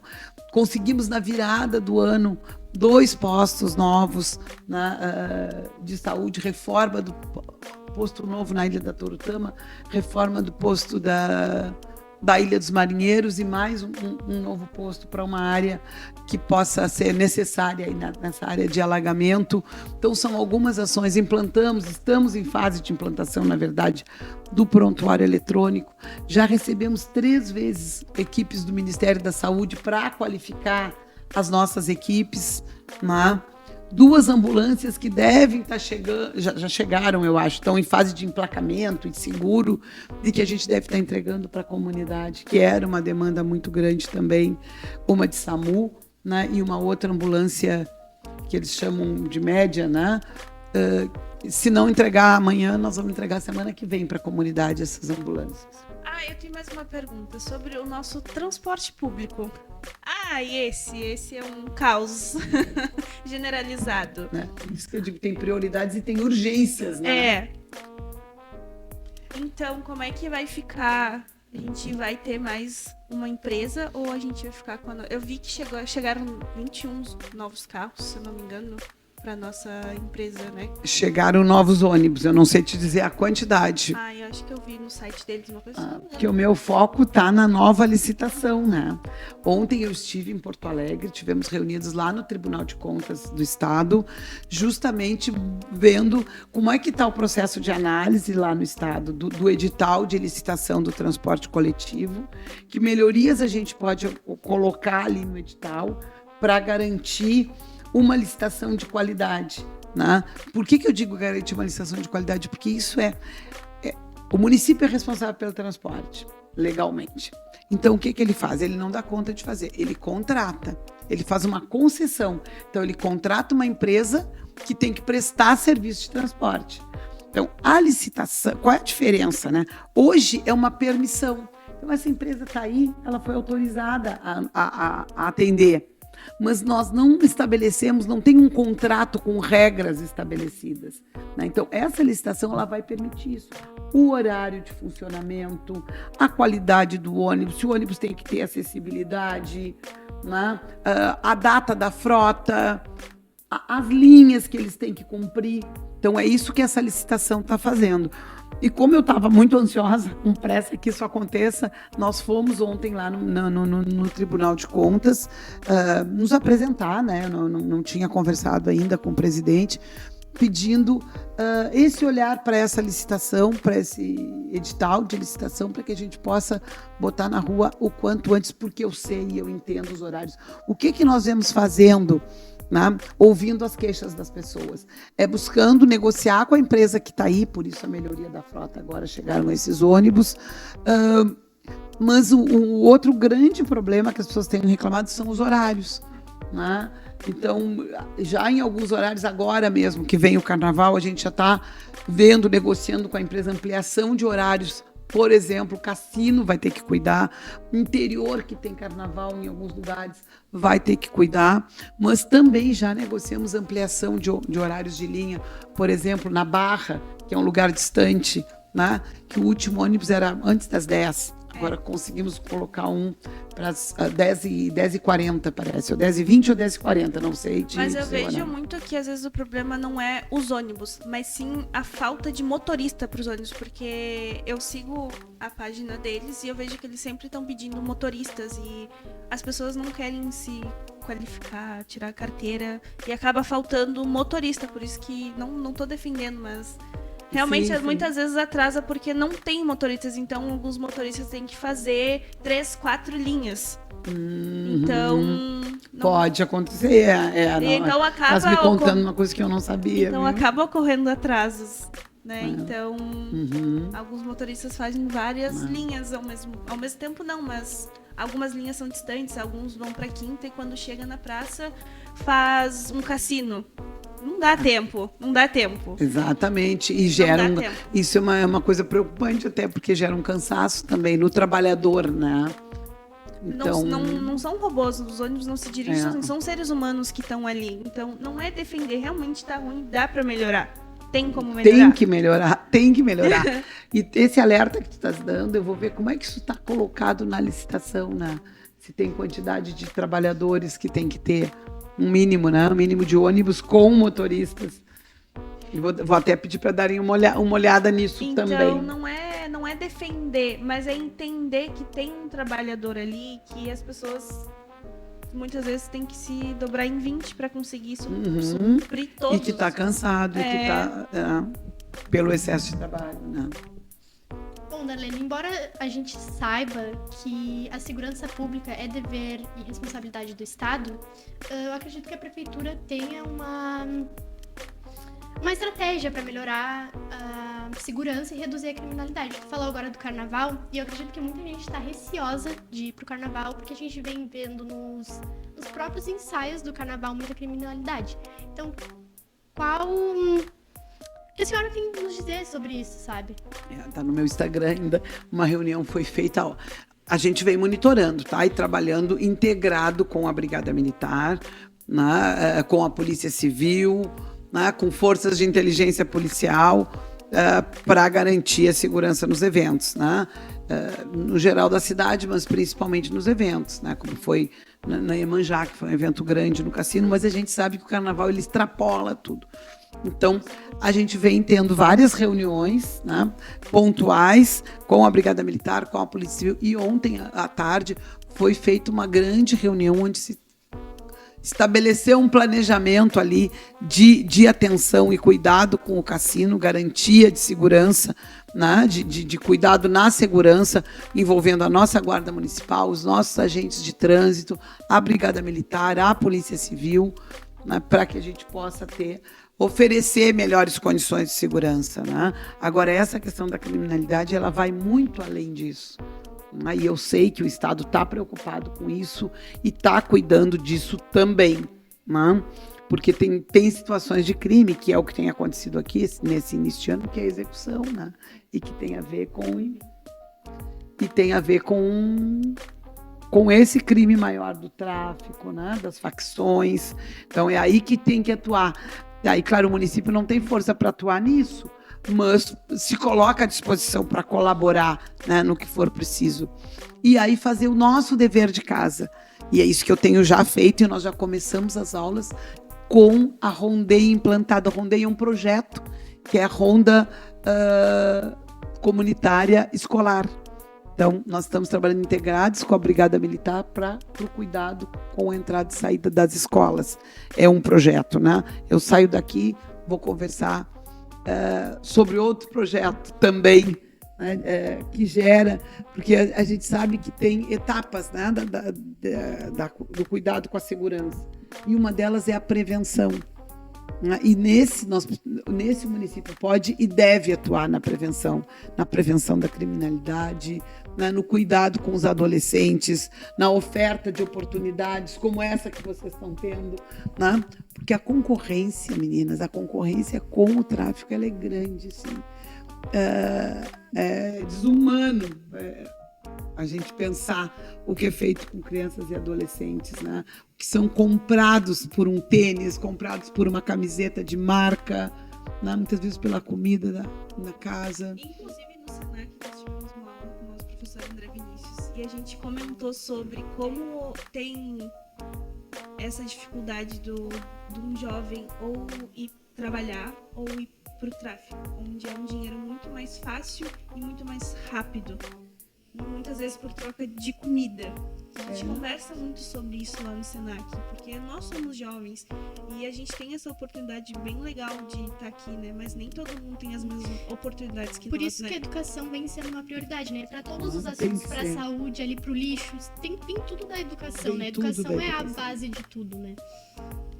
Conseguimos na virada do ano 2 postos novos de saúde, reforma do posto novo na Ilha da Torutama, reforma do posto da Ilha dos Marinheiros e mais um novo posto para uma área que possa ser necessária aí nessa área de alagamento. Então, são algumas ações. Estamos em fase de implantação, na verdade, do prontuário eletrônico. Já recebemos 3 vezes equipes do Ministério da Saúde para qualificar as nossas equipes, né? 2 ambulâncias que devem estar chegando, já chegaram, eu acho, estão em fase de emplacamento e seguro, e que a gente deve estar entregando para a comunidade, que era uma demanda muito grande também, uma de SAMU, né, e uma outra ambulância que eles chamam de média, né? Se não entregar amanhã, nós vamos entregar semana que vem para a comunidade essas ambulâncias. Eu tenho mais uma pergunta sobre o nosso transporte público. Esse é um caos generalizado. Né? Isso que eu digo, tem prioridades e tem urgências, né? Então, como é que vai ficar? A gente vai ter mais uma empresa ou a gente vai ficar com a... Eu vi que chegaram 21 novos carros, se eu não me engano, para nossa empresa, né? Chegaram novos ônibus, eu não sei te dizer a quantidade. Eu acho que eu vi no site deles uma coisa assim. Porque o meu foco está na nova licitação, né? Ontem eu estive em Porto Alegre, tivemos reunidos lá no Tribunal de Contas do Estado, justamente vendo como é que está o processo de análise lá no Estado, do edital de licitação do transporte coletivo, que melhorias a gente pode colocar ali no edital para garantir uma licitação de qualidade, né? Por que eu digo garantir uma licitação de qualidade? Porque isso o município é responsável pelo transporte, legalmente. Então, o que ele faz? Ele não dá conta de fazer, ele contrata, ele faz uma concessão. Então, ele contrata uma empresa que tem que prestar serviço de transporte. Então, a licitação, qual é a diferença, né? Hoje é uma permissão. Então, essa empresa está aí, ela foi autorizada a atender. Mas nós não estabelecemos, não tem um contrato com regras estabelecidas, né? Então, essa licitação ela vai permitir isso. O horário de funcionamento, a qualidade do ônibus, se o ônibus tem que ter acessibilidade, né? A data da frota, as linhas que eles têm que cumprir. Então, é isso que essa licitação está fazendo. E como eu estava muito ansiosa, com pressa que isso aconteça, nós fomos ontem lá no Tribunal de Contas nos apresentar, né? Não tinha conversado ainda com o presidente, pedindo esse olhar para essa licitação, para esse edital de licitação, para que a gente possa botar na rua o quanto antes, porque eu sei e eu entendo os horários. O que nós vemos fazendo, né? Ouvindo as queixas das pessoas, buscando negociar com a empresa que está aí, por isso a melhoria da frota, agora chegaram esses ônibus, mas o outro grande problema que as pessoas têm reclamado são os horários, né? Então, já em alguns horários, agora mesmo que vem o carnaval, a gente já está vendo, negociando com a empresa ampliação de horários. Por exemplo, o cassino vai ter que cuidar, o interior que tem carnaval em alguns lugares vai ter que cuidar, mas também já negociamos ampliação de horários de linha, por exemplo, na Barra, que é um lugar distante, né? Que o último ônibus era antes das 10, agora conseguimos colocar um para as 10h40, parece, ou 10h20 ou 10h40, não sei. Mas eu vejo muito que às vezes o problema não é os ônibus, mas sim a falta de motorista para os ônibus, porque eu sigo a página deles e eu vejo que eles sempre estão pedindo motoristas e as pessoas não querem se qualificar, tirar a carteira e acaba faltando motorista, por isso que não tô defendendo, mas realmente sim. Muitas vezes atrasa porque não tem motoristas, então alguns motoristas têm que fazer 3, 4 linhas. Então pode acontecer, então acaba me contando uma coisa que eu não sabia. Então acaba ocorrendo atrasos, né? Então Uhum. alguns motoristas fazem várias linhas ao mesmo tempo não, mas algumas linhas são distantes, alguns vão para Quinta e quando chega na praça faz um cassino. Não dá tempo. Exatamente, e isso é uma coisa preocupante até, porque gera um cansaço também no trabalhador, né? Então, não são robôs, os ônibus não se dirigem, são seres humanos que estão ali. Então, não é defender, realmente tá ruim, dá para melhorar. Tem como melhorar. Tem que melhorar. E esse alerta que tu estás dando, eu vou ver como é que isso está colocado na licitação, né? Se tem quantidade de trabalhadores que tem que ter um mínimo, né? Um mínimo de ônibus com motoristas. E vou até pedir para darem uma olhada nisso também. Então, não é é defender, mas é entender que tem um trabalhador ali, que as pessoas muitas vezes têm que se dobrar em 20 para conseguir suprir todos. E que está cansado, e que está pelo excesso de trabalho, né? Bom, Darlene, embora a gente saiba que a segurança pública é dever e responsabilidade do Estado, eu acredito que a Prefeitura tenha uma estratégia para melhorar a segurança e reduzir a criminalidade. Tu falou agora do Carnaval, e eu acredito que muita gente está receosa de ir pro Carnaval, porque a gente vem vendo nos próprios ensaios do Carnaval muita criminalidade. Então, qual... O que a senhora tem a nos dizer sobre isso, sabe? Tá no meu Instagram ainda, uma reunião foi feita, ó. A gente vem monitorando, tá? E trabalhando integrado com a Brigada Militar, né? Com a Polícia Civil, né? Com forças de inteligência policial, para garantir a segurança nos eventos, né? No geral da cidade, mas principalmente nos eventos, né? Como foi na Iemanjá, que foi um evento grande no cassino, mas a gente sabe que o Carnaval ele extrapola tudo. Então, a gente vem tendo várias reuniões, né, pontuais com a Brigada Militar, com a Polícia Civil, e ontem à tarde foi feita uma grande reunião onde se estabeleceu um planejamento ali de atenção e cuidado com o cassino, garantia de segurança, né, de cuidado na segurança, envolvendo a nossa Guarda Municipal, os nossos agentes de trânsito, a Brigada Militar, a Polícia Civil, né, para que a gente possa oferecer melhores condições de segurança, né? Agora, essa questão da criminalidade, ela vai muito além disso. Né? E eu sei que o Estado está preocupado com isso e está cuidando disso também, né? Porque tem situações de crime, que é o que tem acontecido aqui nesse início de ano, que é a execução, né? E que tem a ver com esse crime maior do tráfico, né? Das facções. Então, é aí que tem que atuar. E aí, claro, o município não tem força para atuar nisso, mas se coloca à disposição para colaborar, né, no que for preciso. E aí fazer o nosso dever de casa. E é isso que eu tenho já feito, e nós já começamos as aulas com a Rondeia implantada. A Rondeia é um projeto que é a Ronda Comunitária Escolar. Então, nós estamos trabalhando integrados com a Brigada Militar para o cuidado com a entrada e saída das escolas. É um projeto, né? Eu saio daqui, vou conversar sobre outro projeto também, né, que gera, porque a gente sabe que tem etapas, né, do cuidado com a segurança. E uma delas é a prevenção. E nesse município pode e deve atuar na prevenção da criminalidade, né, no cuidado com os adolescentes, na oferta de oportunidades como essa que vocês estão tendo, né? Porque a concorrência, meninas, a concorrência com o tráfico, ela é grande, assim. É desumano a gente pensar o que é feito com crianças e adolescentes, né? Que são comprados por um tênis, comprados por uma camiseta de marca, né? Muitas vezes pela comida da casa. Inclusive no Senac nós tivemos uma aula com o nosso professor André Vinícius e a gente comentou sobre como tem essa dificuldade de um jovem ou ir trabalhar ou ir para o tráfico, onde é um dinheiro muito mais fácil e muito mais rápido. Muitas vezes por troca de comida. A gente conversa muito sobre isso lá no Senac, porque nós somos jovens e a gente tem essa oportunidade bem legal de estar aqui, né? Mas nem todo mundo tem as mesmas oportunidades que nós. Por isso que a educação vem sendo uma prioridade, né? Para todos os assuntos, para a saúde, ali pro lixo, tem tudo da educação, né? A educação é a base de tudo, né?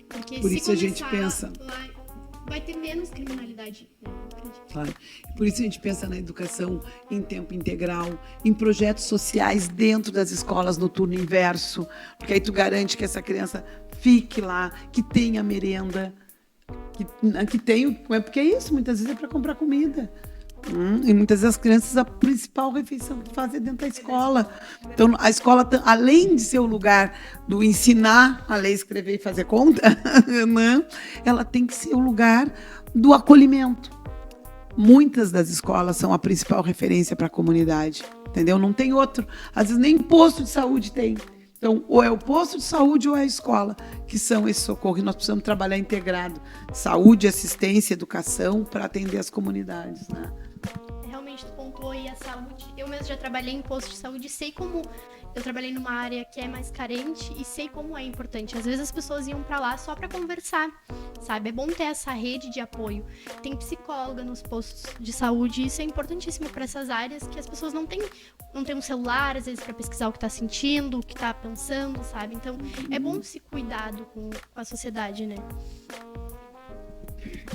Porque por se isso a gente pensa... vai ter menos criminalidade, né? Claro. Por isso a gente pensa na educação em tempo integral, em projetos sociais dentro das escolas no turno inverso, porque aí tu garante que essa criança fique lá, que tenha merenda, que tenha... Porque é isso, muitas vezes é para comprar comida. E muitas vezes as crianças, a principal refeição que fazem é dentro da escola. Então, a escola, além de ser o lugar do ensinar a ler, escrever e fazer conta, né, ela tem que ser o lugar do acolhimento. Muitas das escolas são a principal referência para a comunidade, entendeu? Não tem outro. Às vezes nem posto de saúde tem. Então, ou é o posto de saúde ou é a escola, que são esse socorro. E nós precisamos trabalhar integrado. Saúde, assistência, educação, para atender as comunidades, né? Realmente realmente tu pontuou aí a saúde. Eu mesmo já trabalhei em posto de saúde e sei como... Eu trabalhei numa área que é mais carente e sei como é importante. Às vezes as pessoas iam pra lá só pra conversar, sabe? É bom ter essa rede de apoio. Tem psicóloga nos postos de saúde e isso é importantíssimo pra essas áreas que as pessoas não têm um celular, às vezes, pra pesquisar o que tá sentindo, o que tá pensando, sabe? Então, é bom se cuidado com a sociedade, né?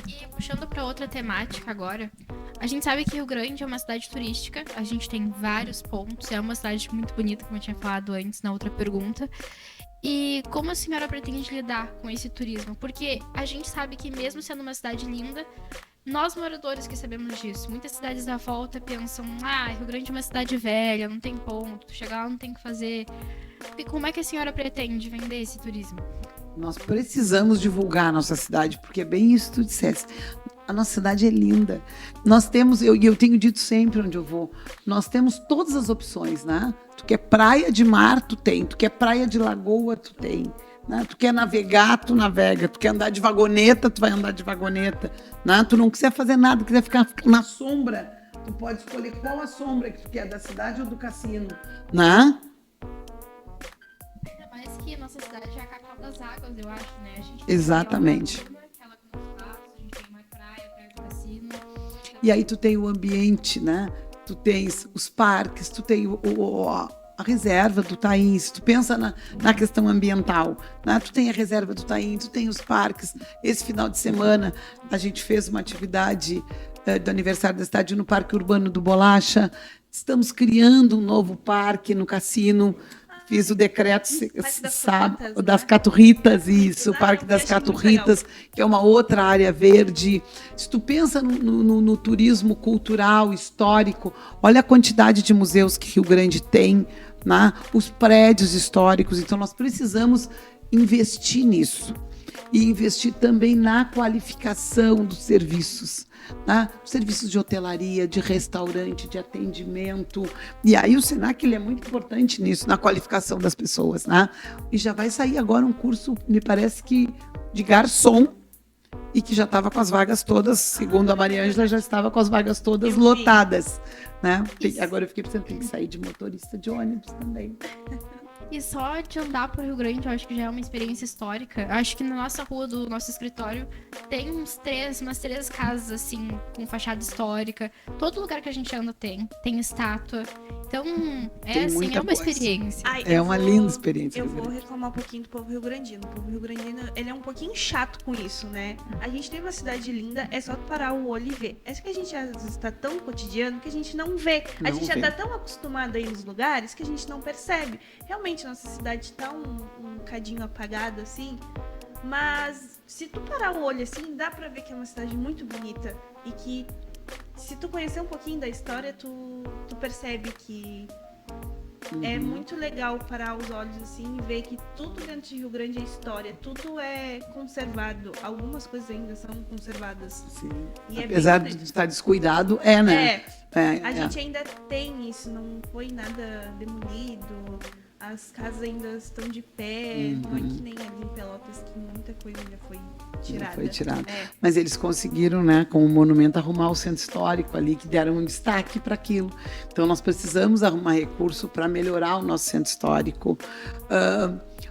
E puxando para outra temática agora, a gente sabe que Rio Grande é uma cidade turística, a gente tem vários pontos, é uma cidade muito bonita, como eu tinha falado antes na outra pergunta. E como a senhora pretende lidar com esse turismo? Porque a gente sabe que mesmo sendo uma cidade linda, nós moradores que sabemos disso, muitas cidades da volta pensam, Rio Grande é uma cidade velha, não tem ponto, tu chegar lá não tem o que fazer. E como é que a senhora pretende vender esse turismo? Nós precisamos divulgar a nossa cidade, porque é bem isso que tu disseste. A nossa cidade é linda. Nós temos, eu tenho dito sempre onde eu vou, nós temos todas as opções, né? Tu quer praia de mar, tu tem. Tu quer praia de lagoa, tu tem. Né? Tu quer navegar, tu navega. Tu quer andar de vagoneta, tu vai andar de vagoneta. Né? Tu não quiser fazer nada, quiser ficar na sombra, tu pode escolher qual a sombra que tu quer, da cidade ou do cassino. Né? Ainda mais que a nossa cidade é a capital das águas, eu acho, né? A gente Exatamente. E aí tu tem o ambiente, né? Tu tens os parques, tu tem a reserva do Taim. Se tu pensa na questão ambiental, né? Tu tem a reserva do Taim, tu tem os parques. Esse final de semana a gente fez uma atividade do aniversário da cidade no Parque Urbano do Bolacha. Estamos criando um novo parque no Cassino. Fiz o decreto das Caturritas, isso, o Parque das Caturritas, que é uma outra área verde. Se tu pensa no turismo cultural, histórico, olha a quantidade de museus que Rio Grande tem, né? Os prédios históricos. Então, nós precisamos investir nisso. E investir também na qualificação dos serviços. Né? Serviços de hotelaria, de restaurante, de atendimento. E aí o Senac ele é muito importante nisso, na qualificação das pessoas. Né? E já vai sair agora um curso, me parece que de garçom, e que já estava com as vagas todas, segundo a Maria Ângela, já estava com as vagas todas lotadas. Né? Agora eu fiquei pensando, tem que sair de motorista de ônibus também. E só de andar pro Rio Grande, eu acho que já é uma experiência histórica. Eu acho que na nossa rua do nosso escritório tem umas três casas, assim, com fachada histórica. Todo lugar que a gente anda tem estátua. Então, assim, é uma experiência. É uma linda experiência. Eu vou reclamar um pouquinho do povo rio-grandino. O povo rio-grandino, ele é um pouquinho chato com isso, né? A gente tem uma cidade linda, é só parar o olho e ver. É que a gente às vezes está tão cotidiano que a gente não vê. A gente já está tão acostumado a ir nos lugares que a gente não percebe. Realmente, nossa cidade está um cadinho apagada, assim. Mas se tu parar o olho assim, dá pra ver que é uma cidade muito bonita. E que se tu conhecer um pouquinho da história, tu percebe que é muito legal parar os olhos assim e ver que tudo dentro de Rio Grande é história, tudo é conservado, algumas coisas ainda são conservadas. Sim. E apesar de estar descuidado, né? A gente ainda tem isso, não foi nada demolido, as casas ainda estão de pé, não é que nem ali em Pelotas que muita coisa ainda foi tirada. Foi tirada. Mas eles conseguiram, né, com o monumento, arrumar o centro histórico ali, que deram um destaque para aquilo. Então nós precisamos arrumar recurso para melhorar o nosso centro histórico.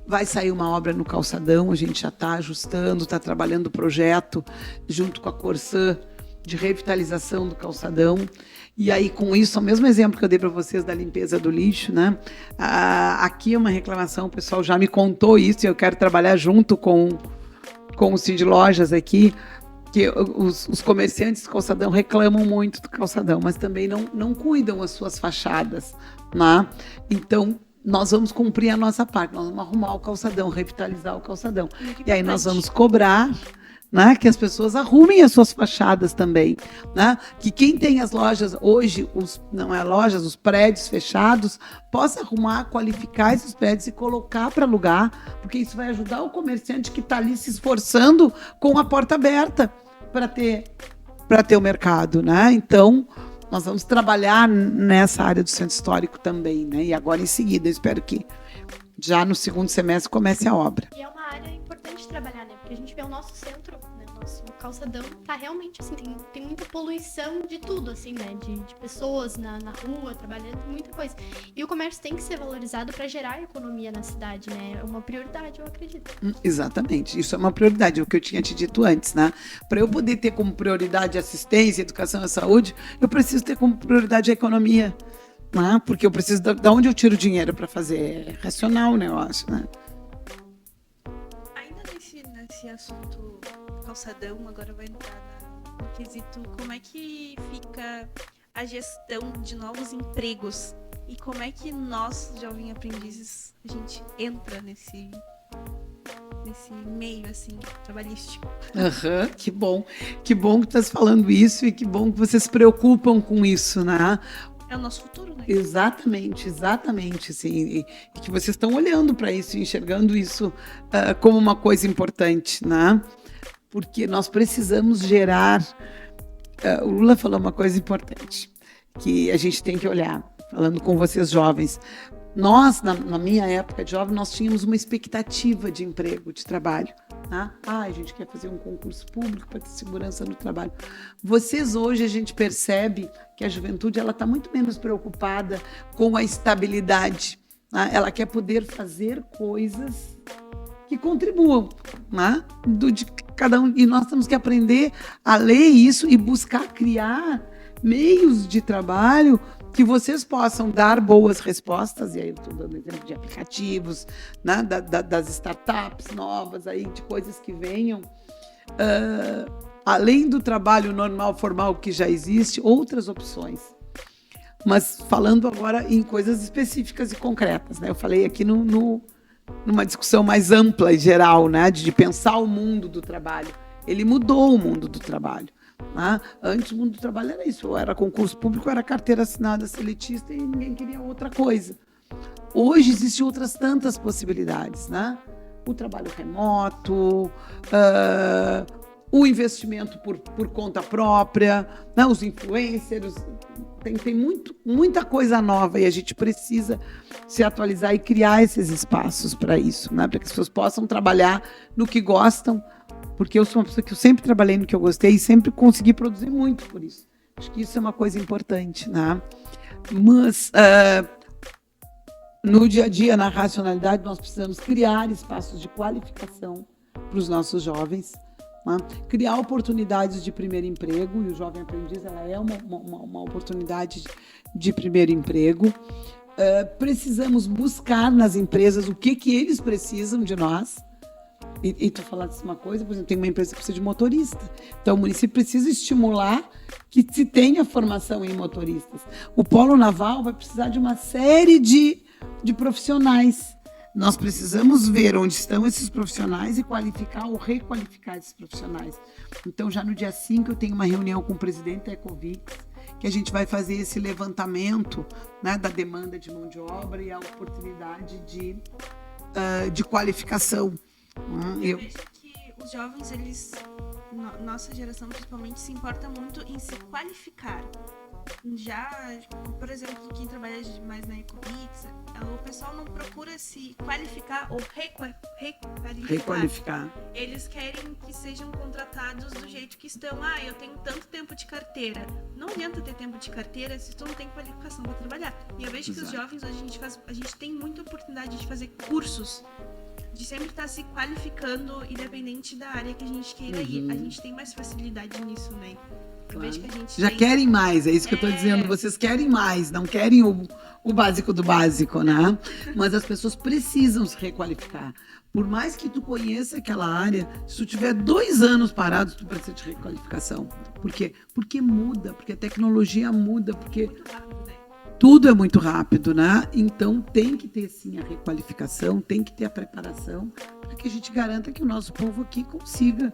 Vai sair uma obra no Calçadão, a gente já está ajustando, está trabalhando o projeto junto com a Corsã de revitalização do Calçadão. E aí, com isso, o mesmo exemplo que eu dei para vocês da limpeza do lixo, né? Aqui é uma reclamação, o pessoal já me contou isso, e eu quero trabalhar junto com o Cid Lojas aqui, que os comerciantes do calçadão reclamam muito do calçadão, mas também não cuidam as suas fachadas, né? Então, nós vamos cumprir a nossa parte, nós vamos arrumar o calçadão, revitalizar o calçadão. E aí nós vamos cobrar, né, que as pessoas arrumem as suas fachadas também, né? Que quem tem as lojas hoje, os prédios fechados, possa arrumar, qualificar esses prédios e colocar para alugar, porque isso vai ajudar o comerciante que está ali se esforçando com a porta aberta para ter o mercado, né? Então, nós vamos trabalhar nessa área do centro histórico também, né? E agora em seguida, eu espero que já no segundo semestre comece a obra. E é uma área importante trabalhar, né? Porque a gente vê o nosso centro, né? nosso calçadão tá realmente assim, tem muita poluição de tudo, assim, né? De pessoas na rua, trabalhando, muita coisa. E o comércio tem que ser valorizado para gerar economia na cidade, né? É uma prioridade, eu acredito. Exatamente, isso é uma prioridade, é o que eu tinha te dito antes, né? Para eu poder ter como prioridade assistência, educação e saúde, eu preciso ter como prioridade a economia, né? Porque eu preciso de onde eu tiro dinheiro para fazer. É racional o negócio, né? Ainda nesse assunto calçadão, agora vai entrar no quesito como é que fica a gestão de novos empregos e como é que nós, jovens aprendizes, a gente entra nesse meio assim trabalhístico. Que bom que estás falando isso e que bom que vocês se preocupam com isso, né? É o nosso futuro, né? Exatamente, assim, e que vocês estão olhando para isso, enxergando isso como uma coisa importante, né? Porque nós precisamos gerar. O Lula falou uma coisa importante, que a gente tem que olhar, falando com vocês jovens. Nós, na minha época de jovem, nós tínhamos uma expectativa de emprego, de trabalho. Né? A gente quer fazer um concurso público para ter segurança no trabalho. Vocês hoje, a gente percebe que a juventude está muito menos preocupada com a estabilidade. Né? Ela quer poder fazer coisas que contribuam, né? De cada um. E nós temos que aprender a ler isso e buscar criar meios de trabalho que vocês possam dar boas respostas, e aí eu estou dando exemplo de aplicativos, né, das startups novas, aí, de coisas que venham, além do trabalho normal, formal que já existe, outras opções. Mas falando agora em coisas específicas e concretas, né? Eu falei aqui numa discussão mais ampla e geral, né, de pensar o mundo do trabalho. Ele mudou o mundo do trabalho. Né? Antes o mundo do trabalho era isso, ou era concurso público, ou era carteira assinada seletista e ninguém queria outra coisa. Hoje existem outras tantas possibilidades, né? O trabalho remoto, o investimento por conta própria, né? Os influencers, tem muita coisa nova e a gente precisa se atualizar e criar esses espaços para isso, né? Para que as pessoas possam trabalhar no que gostam, porque eu sou uma pessoa que eu sempre trabalhei no que eu gostei e sempre consegui produzir muito por isso. Acho que isso é uma coisa importante, né? Mas no dia a dia, na racionalidade, nós precisamos criar espaços de qualificação para os nossos jovens, né? Criar oportunidades de primeiro emprego, e o Jovem Aprendiz ela é uma oportunidade de primeiro emprego. Precisamos buscar nas empresas o que eles precisam de nós. E tu falaste uma coisa, por exemplo, tem uma empresa que precisa de motorista. Então, o município precisa estimular que se tenha formação em motoristas. O Polo Naval vai precisar de uma série de profissionais. Nós precisamos ver onde estão esses profissionais e qualificar ou requalificar esses profissionais. Então, já no dia 5, eu tenho uma reunião com o presidente da Ecovix, que a gente vai fazer esse levantamento, né, da demanda de mão de obra e a oportunidade de qualificação. Eu vejo que os jovens, eles, nossa geração principalmente, se importa muito em se qualificar. Já, por exemplo, quem trabalha mais na Ecovix, o pessoal não procura se qualificar ou requalificar. Eles querem que sejam contratados do jeito que estão. Eu tenho tanto tempo de carteira. Não adianta ter tempo de carteira se tu não tem qualificação para trabalhar. E eu vejo que os jovens hoje a gente tem muita oportunidade de fazer cursos, de sempre estar se qualificando, independente da área que a gente queira ir. A gente tem mais facilidade nisso, né? Eu vejo que a gente já querem mais, é isso que eu estou dizendo. Vocês querem mais, não querem o básico do básico, né? Mas as pessoas precisam se requalificar. Por mais que tu conheça aquela área, se tu tiver 2 anos parados, tu precisa de requalificação. Por quê? Porque muda, porque a tecnologia muda, porque tudo é muito rápido, né? Então tem que ter sim a requalificação, tem que ter a preparação, para que a gente garanta que o nosso povo aqui consiga,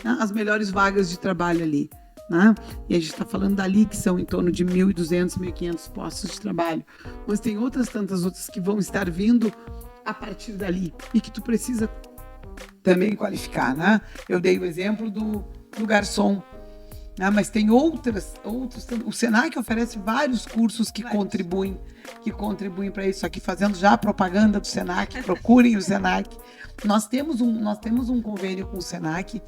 né, as melhores vagas de trabalho ali. Né? E a gente está falando dali que são em torno de 1.200, 1.500 postos de trabalho. Mas tem tantas outras que vão estar vindo a partir dali e que tu precisa também qualificar. Né? Eu dei o exemplo do garçom, né? Mas tem outros. O Senac oferece vários cursos que contribuem para isso. Aqui fazendo já a propaganda do Senac, procurem o Senac. Nós temos um convênio com o Senac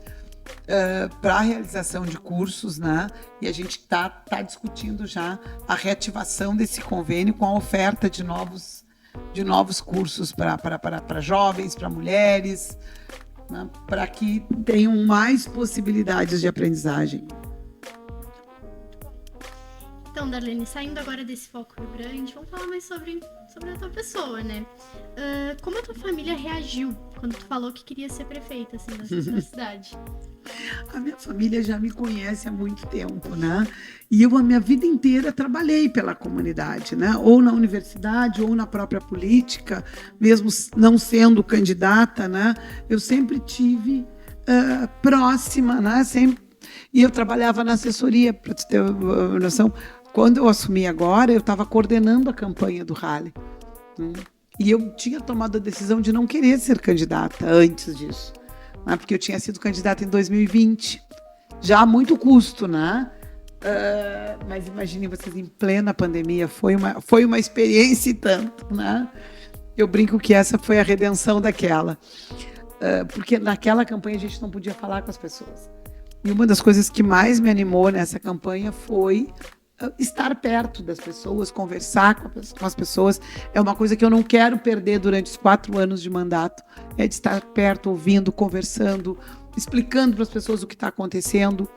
para a realização de cursos, né? E a gente tá discutindo já a reativação desse convênio com a oferta de novos cursos para jovens, para mulheres, né? Para que tenham mais possibilidades de aprendizagem. Então, Darlene, saindo agora desse foco Rio Grande, vamos falar mais sobre a tua pessoa, né? Como a tua família reagiu quando tu falou que queria ser prefeita, assim, da cidade? A minha família já me conhece há muito tempo, né? E eu, a minha vida inteira, trabalhei pela comunidade, né? Ou na universidade, ou na própria política, mesmo não sendo candidata, né? Eu sempre tive próxima, né? E eu trabalhava na assessoria, para tu ter uma noção. Quando eu assumi agora, eu estava coordenando a campanha do Rally. E eu tinha tomado a decisão de não querer ser candidata antes disso, né? Porque eu tinha sido candidata em 2020, já a muito custo, né? Mas imaginem vocês, em plena pandemia, foi uma experiência e tanto, né? Eu brinco que essa foi a redenção daquela. Porque naquela campanha a gente não podia falar com as pessoas. E uma das coisas que mais me animou nessa campanha foi estar perto das pessoas, conversar com as pessoas. É uma coisa que eu não quero perder durante os 4 anos de mandato, é de estar perto, ouvindo, conversando, explicando para as pessoas o que está acontecendo.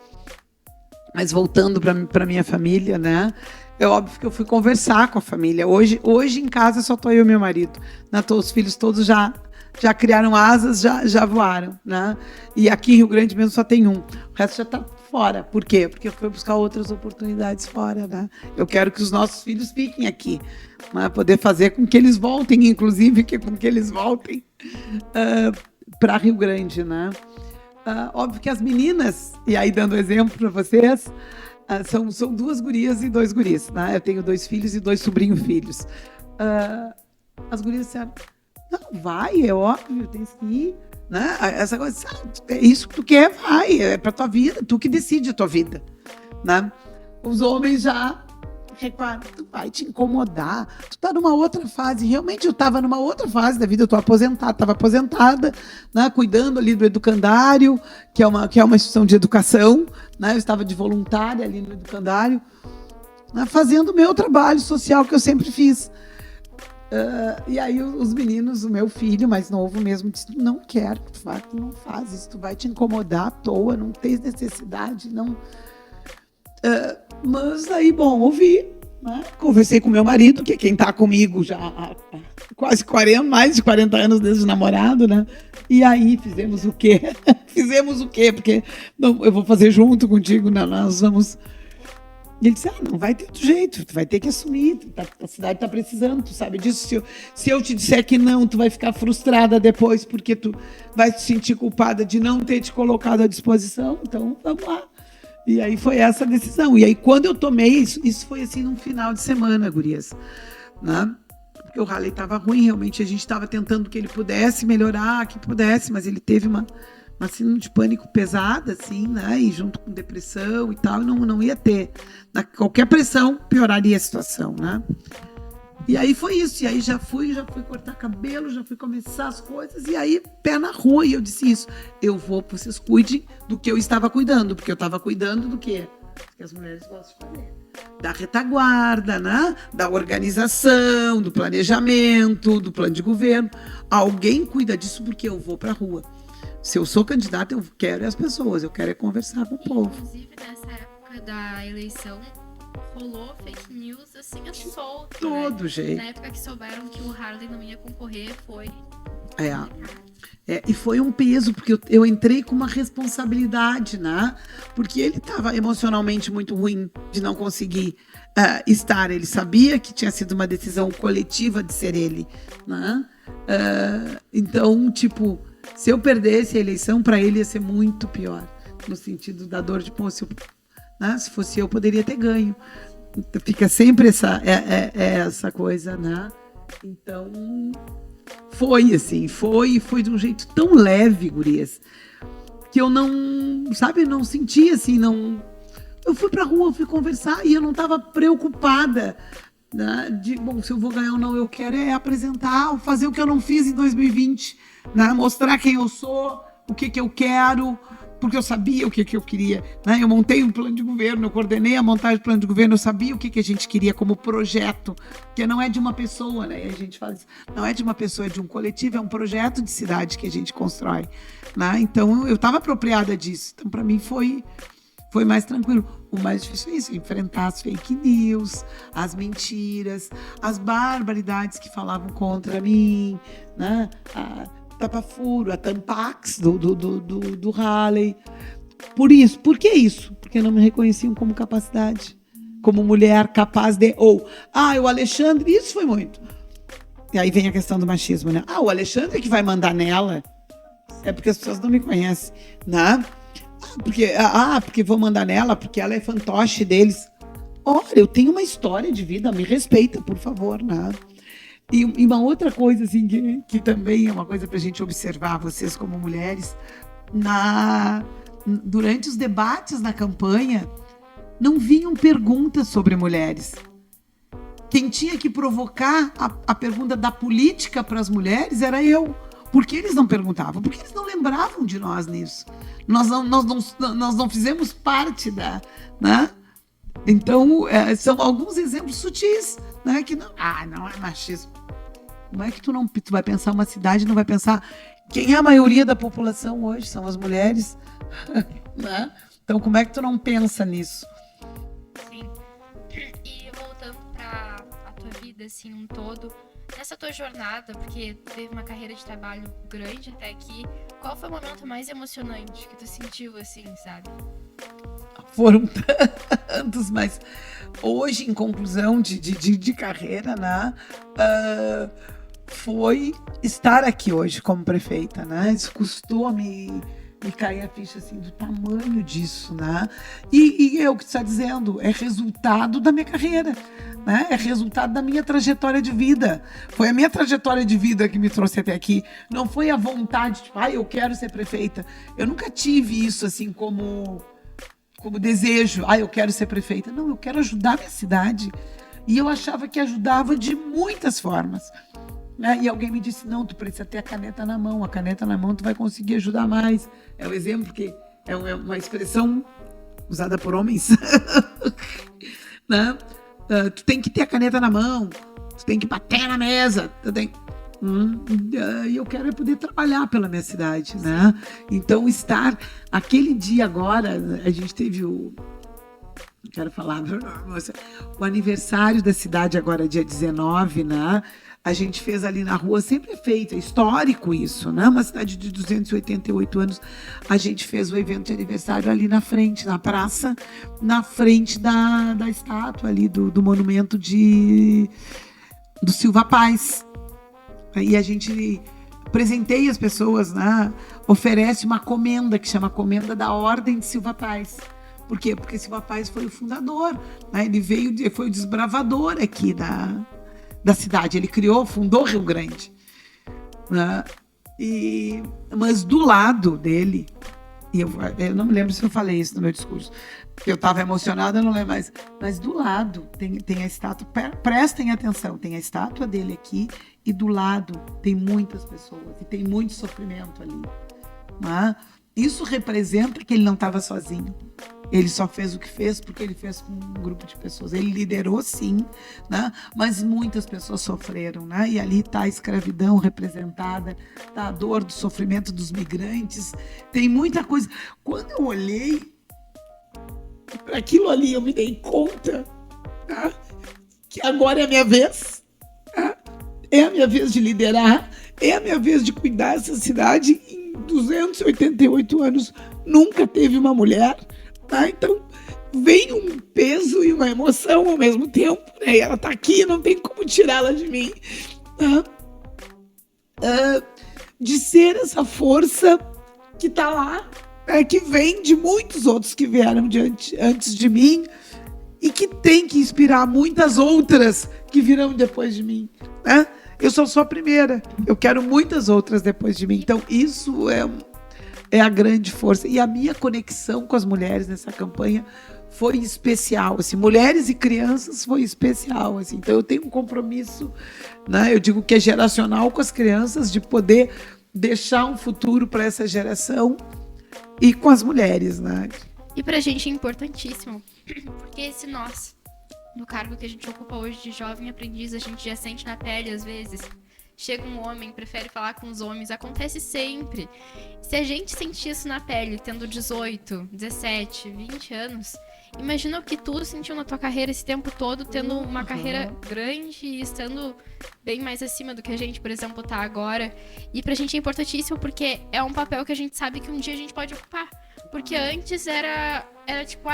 Mas voltando para a minha família, né? É óbvio que eu fui conversar com a família. Hoje em casa só estou eu e meu marido, né? Os filhos todos já criaram asas, já voaram, né? E aqui em Rio Grande mesmo só tem um. O resto já está fora. Por quê? Porque eu fui buscar outras oportunidades fora, né? Eu quero que os nossos filhos fiquem aqui, né? Poder fazer com que eles voltem, inclusive, com que eles voltem para Rio Grande, né? Óbvio que as meninas, e aí dando exemplo para vocês, são 2 gurias e 2 guris, né? Eu tenho 2 filhos e 2 sobrinho-filhos. As gurias disseram, não, vai, é óbvio, tem que ir, né? Essa coisa, é isso que tu quer, vai, é pra tua vida, tu que decide a tua vida, né? Os homens já reparam, tu vai te incomodar, tu tá numa outra fase. Realmente eu tava numa outra fase da vida, eu tô estava aposentada, né? Cuidando ali do educandário, que é uma instituição de educação, né? Eu estava de voluntária ali no educandário, né? Fazendo o meu trabalho social que eu sempre fiz. E aí os meninos, o meu filho mais novo mesmo, disse, não quero que tu não faz isso, tu vai te incomodar à toa, não tem necessidade, não. Mas aí, bom, ouvi, né? Conversei com meu marido, que é quem está comigo já há quase mais de 40 anos desde namorado, né? E aí fizemos o quê? Porque não, eu vou fazer junto contigo, né? Nós vamos... E ele disse, não vai ter outro jeito, tu vai ter que assumir, a cidade está precisando, tu sabe disso. Se eu te disser que não, tu vai ficar frustrada depois, porque tu vai te sentir culpada de não ter te colocado à disposição, então vamos lá. E aí foi essa a decisão. E aí quando eu tomei isso foi assim num final de semana, gurias, né? Porque o Rally estava ruim, realmente a gente estava tentando que ele pudesse melhorar, mas ele teve uma síndrome de pânico pesada, assim, né? E junto com depressão e tal, não ia ter. Qualquer pressão pioraria a situação, né? E aí foi isso. E aí já fui cortar cabelo, já fui começar as coisas. E aí, pé na rua. E eu disse isso. Eu vou, vocês cuidem do que eu estava cuidando. Porque eu estava cuidando do quê? Que as mulheres gostam de fazer. Da retaguarda, né? Da organização, do planejamento, do plano de governo. Alguém cuida disso porque eu vou para a rua. Se eu sou candidata, eu quero as pessoas, eu quero conversar com o povo. Inclusive, nessa época da eleição, rolou fake news assim, solto. Todo, né? Jeito. Na época que souberam que o Harley não ia concorrer, foi... E foi um peso, porque eu entrei com uma responsabilidade, né? Porque ele estava emocionalmente muito ruim de não conseguir estar. Ele sabia que tinha sido uma decisão coletiva de ser ele, né? Então, tipo... Se eu perdesse a eleição, para ele ia ser muito pior, no sentido da dor de, pô, se fosse eu, poderia ter ganho. Então, fica sempre essa coisa, né? Então, foi assim, foi de um jeito tão leve, gurias, que eu não sentia assim, não... Eu fui pra rua, fui conversar e eu não estava preocupada, né, bom, se eu vou ganhar ou não. Eu quero apresentar, fazer o que eu não fiz em 2020, né, mostrar quem eu sou, o que eu quero, porque eu sabia o que eu queria, né? Eu montei um plano de governo, eu coordenei a montagem do plano de governo, eu sabia o que a gente queria como projeto, que não é de uma pessoa, né? E a gente fala isso, não é de uma pessoa, é de um coletivo, é um projeto de cidade que a gente constrói, né? Então, eu estava apropriada disso. Então, para mim, foi mais tranquilo. O mais difícil é isso, enfrentar as fake news, as mentiras, as barbaridades que falavam contra mim, né? A tapa-furo, a Tampax do Halley. Por que isso? Porque não me reconheciam como capacidade, como mulher capaz de... Ou, o Alexandre, isso foi muito. E aí vem a questão do machismo, né? O Alexandre que vai mandar nela. É porque as pessoas não me conhecem, né? Porque vou mandar nela, porque ela é fantoche deles. Olha, eu tenho uma história de vida, me respeita, por favor, né? E uma outra coisa, assim, que também é uma coisa para a gente observar, vocês como mulheres, durante os debates na campanha, não vinham perguntas sobre mulheres. Quem tinha que provocar a pergunta da política para as mulheres era eu. Por que eles não perguntavam? Porque eles não lembravam de nós nisso. Nós não fizemos parte né? Então, são alguns exemplos sutis, né? Que não é machismo. Como é que tu vai pensar uma cidade, não vai pensar quem é a maioria da população hoje? São as mulheres. Né? Então, como é que tu não pensa nisso? Sim. E voltando para a tua vida, assim, um todo, nessa tua jornada, porque teve uma carreira de trabalho grande até aqui, qual foi o momento mais emocionante que tu sentiu, assim, sabe? Foram tantos, mas hoje, em conclusão de carreira, né, foi estar aqui hoje como prefeita, né? Isso custou me cair a ficha, assim, do tamanho disso, né? E eu que está dizendo, é resultado da minha carreira, né? É resultado da minha trajetória de vida. Foi a minha trajetória de vida que me trouxe até aqui. Não foi a vontade, tipo, eu quero ser prefeita. Eu nunca tive isso, assim, como desejo. Eu quero ser prefeita. Não, eu quero ajudar a minha cidade. E eu achava que ajudava de muitas formas. E alguém me disse, não, tu precisa ter a caneta na mão tu vai conseguir ajudar mais. É um exemplo que é uma expressão usada por homens. Né? Tu tem que ter a caneta na mão, tu tem que bater na mesa, e eu quero poder trabalhar pela minha cidade, né? Então, estar aquele dia agora, a gente teve quero falar, o aniversário da cidade agora, dia 19, né? A gente fez ali na rua, sempre é feito, é histórico isso, né? Uma cidade de 288 anos, a gente fez o evento de aniversário ali na frente, na praça, na frente da estátua ali, do monumento do Silva Paz. E a gente presenteia as pessoas, né? Oferece uma comenda, que chama Comenda da Ordem de Silva Paz. Por quê? Porque Silva Paz foi o fundador, né? Ele foi o desbravador aqui da cidade. Ele fundou Rio Grande. Né? Mas do lado dele, eu não me lembro se eu falei isso no meu discurso, eu estava emocionada, eu não lembro mais, mas do lado tem a estátua, prestem atenção, tem a estátua dele aqui e do lado tem muitas pessoas e tem muito sofrimento ali. Né? Isso representa que ele não estava sozinho. Ele só fez o que fez porque ele fez com um grupo de pessoas. Ele liderou, sim, né? Mas muitas pessoas sofreram. Né? E ali está a escravidão representada, está a dor do sofrimento dos migrantes. Tem muita coisa. Quando eu olhei para aquilo ali, eu me dei conta, tá? Que agora é a minha vez. Tá? É a minha vez de liderar. É a minha vez de cuidar dessa cidade. Em 288 anos, nunca teve uma mulher. Tá? Então, vem um peso e uma emoção ao mesmo tempo, né? Ela tá aqui, não tem como tirá-la de mim. Tá? De ser essa força que tá lá, que vem de muitos outros que vieram antes de mim e que tem que inspirar muitas outras que virão depois de mim. Né? Eu sou só a primeira, eu quero muitas outras depois de mim. Então, isso é a grande força. E a minha conexão com as mulheres nessa campanha foi especial. Assim, mulheres e crianças foi especial. Assim. Então, eu tenho um compromisso, né? Eu digo que é geracional com as crianças, de poder deixar um futuro para essa geração e com as mulheres, né? E pra gente é importantíssimo, porque esse nós, no cargo que a gente ocupa hoje de jovem aprendiz, a gente já sente na pele às vezes. Chega um homem, prefere falar com os homens, acontece sempre. Se a gente sentir isso na pele, tendo 18, 17, 20 anos, imagina o que tu sentiu na tua carreira esse tempo todo, tendo uma carreira grande e estando bem mais acima do que a gente, por exemplo, tá agora. E pra gente é importantíssimo porque é um papel que a gente sabe que um dia a gente pode ocupar. Porque antes era tipo,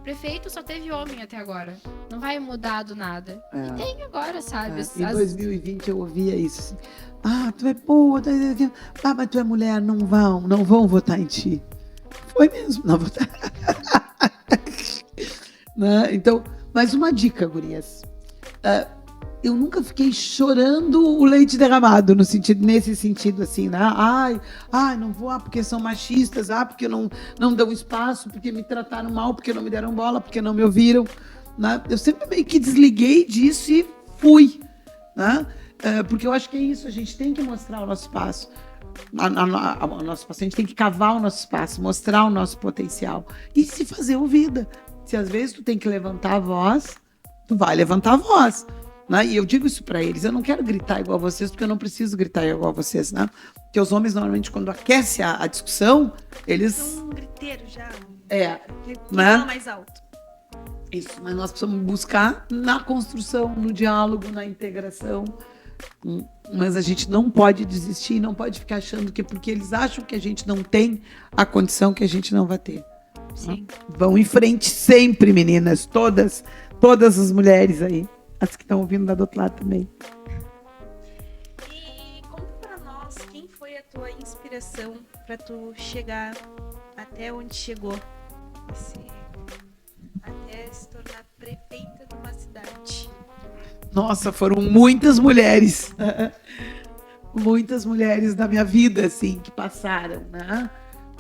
prefeito só teve homem até agora. Não vai mudar do nada. E tem agora, sabe? Em 2020 eu ouvia isso assim. Tu é boa, mas tu é mulher, não vão votar em ti. Foi mesmo, não votar. Né? Então, mais uma dica, gurias. Eu nunca fiquei chorando o leite derramado, nesse sentido, assim, né? Ai, não vou, porque são machistas, porque não dão espaço, porque me trataram mal, porque não me deram bola, porque não me ouviram, né? Eu sempre meio que desliguei disso e fui, né? Porque eu acho que é isso, a gente tem que mostrar o nosso espaço. O nosso espaço, a gente tem que cavar o nosso espaço, mostrar o nosso potencial e se fazer ouvida. Se às vezes tu tem que levantar a voz, tu vai levantar a voz. Né? E eu digo isso para eles, eu não quero gritar igual a vocês, porque eu não preciso gritar igual a vocês, né? Porque os homens, normalmente, quando aquece a discussão, eles... São um griteiro já. Né? Fala mais alto. Isso, mas nós precisamos buscar na construção, no diálogo, na integração. Mas a gente não pode desistir, não pode ficar achando que porque eles acham que a gente não tem a condição que a gente não vai ter. Sim. Vão em frente sempre, meninas, todas as mulheres aí. As que estão ouvindo do outro lado também. E conta pra nós, quem foi a tua inspiração pra tu chegar até onde chegou? Até se tornar prefeita de uma cidade. Nossa, foram muitas mulheres. Muitas mulheres da minha vida, assim, que passaram, né?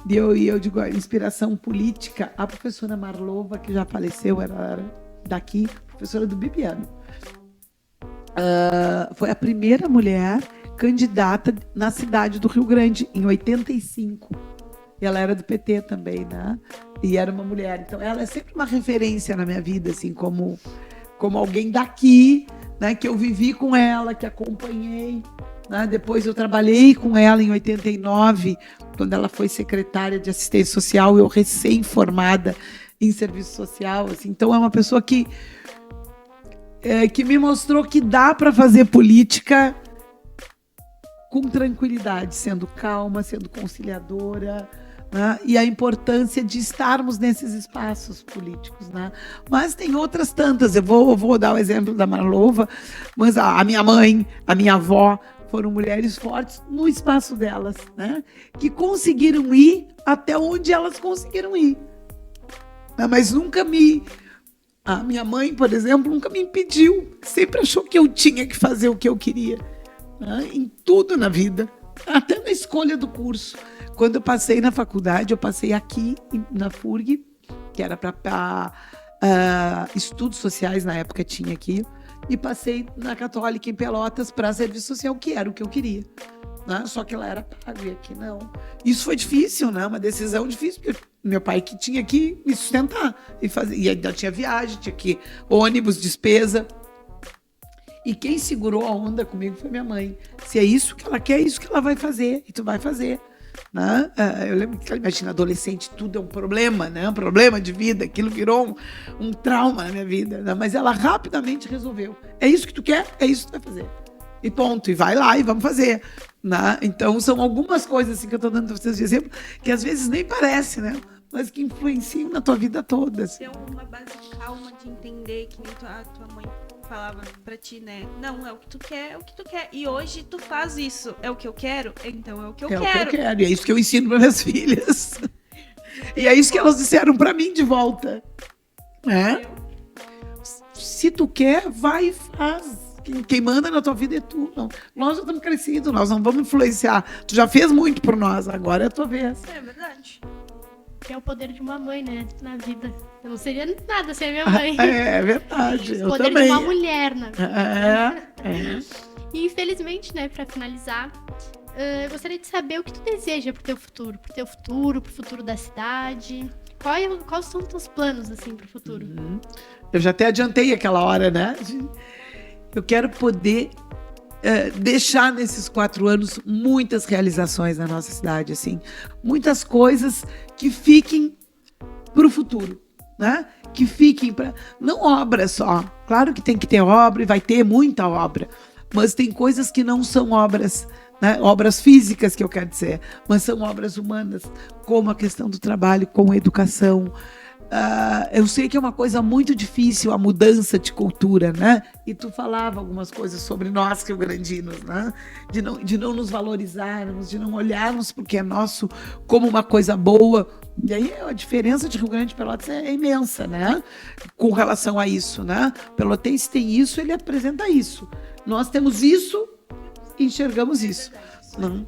E eu digo, a inspiração política, a professora Marlova, que já faleceu, ela era daqui, professora do Bibiano. Foi a primeira mulher candidata na cidade do Rio Grande, em 85. E ela era do PT também, né? E era uma mulher. Então, ela é sempre uma referência na minha vida, assim, como alguém daqui, né? Que eu vivi com ela, que acompanhei. Né? Depois eu trabalhei com ela em 89, quando ela foi secretária de assistência social, eu recém-formada em serviço social. Assim. Então, é uma pessoa que me mostrou que dá para fazer política com tranquilidade, sendo calma, sendo conciliadora, né? E a importância de estarmos nesses espaços políticos. Né? Mas tem outras tantas, eu vou dar o exemplo da Marlova, mas a minha mãe, a minha avó, foram mulheres fortes no espaço delas, né? Que conseguiram ir até onde elas conseguiram ir. Mas nunca A minha mãe, por exemplo, nunca me impediu. Sempre achou que eu tinha que fazer o que eu queria. Né? Em tudo na vida. Até na escolha do curso. Quando eu passei na faculdade, eu passei aqui na FURG, que era para estudos sociais, na época tinha aqui. E passei na Católica, em Pelotas, para serviço social, que era o que eu queria. Né? Só que lá era pago e aqui não. Isso foi difícil, né? Uma decisão difícil, porque meu pai que tinha que me sustentar e ainda tinha viagem, tinha que ônibus, despesa. E quem segurou a onda comigo foi minha mãe. Se é isso que ela quer, é isso que ela vai fazer, e tu vai fazer. Né? Eu lembro que, imagina, adolescente, tudo é um problema, né? Um problema de vida, aquilo virou um trauma na minha vida. Né? Mas ela rapidamente resolveu. É isso que tu quer, é isso que tu vai fazer. E ponto, e vai lá e vamos fazer. Né? Então, são algumas coisas assim, que eu estou dando para vocês de exemplo, que às vezes nem parece, né? Mas que influenciam na tua vida toda. Assim. Tem uma base calma de entender que nem a tua mãe falava pra ti, né? Não, é o que tu quer, é o que tu quer. E hoje tu faz isso. É o que eu quero? Então é o que eu quero. É o que eu quero. E é isso que eu ensino para minhas filhas. E é isso que elas disseram para mim de volta. Se tu quer, vai e faz. Quem manda na tua vida é tu. Não. Nós já estamos crescidos, nós não vamos influenciar. Tu já fez muito por nós, agora é a tua vez. É verdade. Que é o poder de uma mãe, né, na vida. Eu não seria nada sem a minha mãe. É verdade, o eu poder também. de uma mulher na vida. É. E infelizmente, né, pra finalizar, eu gostaria de saber o que tu deseja pro teu futuro, pro futuro da cidade. Quais são os teus planos, assim, pro futuro? Eu já até adiantei aquela hora, né? Eu quero poder deixar nesses 4 anos muitas realizações na nossa cidade, assim. Muitas coisas que fiquem para o futuro, né? Que fiquem para... Não obra só. Claro que tem que ter obra e vai ter muita obra. Mas tem coisas que não são obras, né? Obras físicas, que eu quero dizer. Mas são obras humanas, como a questão do trabalho, com a educação. Eu sei que é uma coisa muito difícil a mudança de cultura, né? E tu falava algumas coisas sobre nós, rio-grandinos, né? De não nos valorizarmos, de não olharmos porque é nosso como uma coisa boa. E aí a diferença de Rio Grande e Pelotas é imensa, né? Com relação a isso, né? Pelotense tem isso, ele apresenta isso. Nós temos isso e enxergamos isso. Não?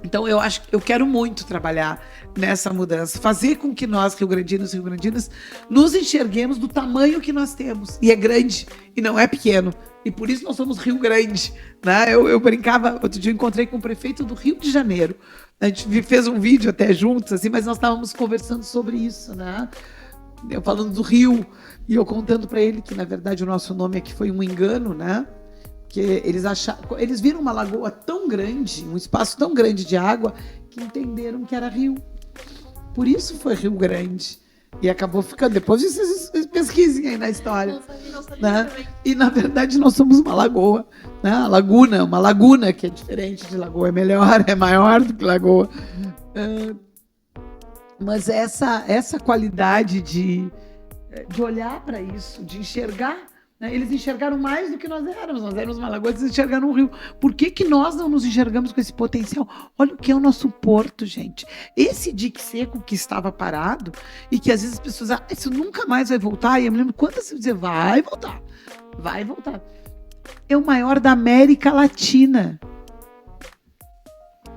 Então, eu quero muito trabalhar nessa mudança, fazer com que nós, rio-grandinos e rio-grandinas, nos enxerguemos do tamanho que nós temos. E é grande, e não é pequeno. E por isso nós somos Rio Grande. Né? Eu brincava, outro dia eu encontrei com o prefeito do Rio de Janeiro. A gente fez um vídeo até juntos, assim, mas nós estávamos conversando sobre isso, né? Eu falando do Rio, e eu contando para ele que, na verdade, o nosso nome aqui foi um engano, né? Que eles viram uma lagoa tão grande, um espaço tão grande de água, que entenderam que era rio. Por isso foi Rio Grande. E acabou ficando. Depois vocês pesquisem aí na história. Não sabia né? também. E na verdade nós somos uma lagoa. Né? Uma laguna que é diferente de lagoa, é melhor, é maior do que lagoa. Mas essa qualidade de olhar para isso, de enxergar. Eles enxergaram mais do que nós éramos uma lagoa, eles enxergaram um rio. Por que nós não nos enxergamos com esse potencial? Olha o que é o nosso porto, gente. Esse dique seco que estava parado e que às vezes as pessoas isso nunca mais vai voltar. E eu me lembro quantas vezes dizer, vai voltar. É o maior da América Latina.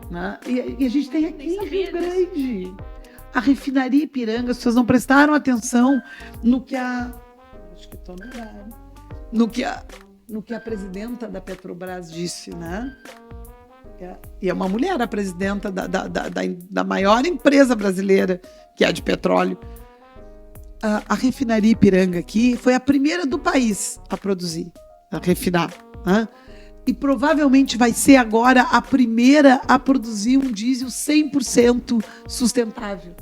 Né? E a gente tem aqui em Rio Grande. A refinaria Ipiranga, as pessoas não prestaram atenção no que acho que estou no que a presidenta da Petrobras disse, né? E é uma mulher, a presidenta da maior empresa brasileira, que é a de petróleo. A refinaria Ipiranga aqui foi a primeira do país a produzir, a refinar. Né? E provavelmente vai ser agora a primeira a produzir um diesel 100% sustentável.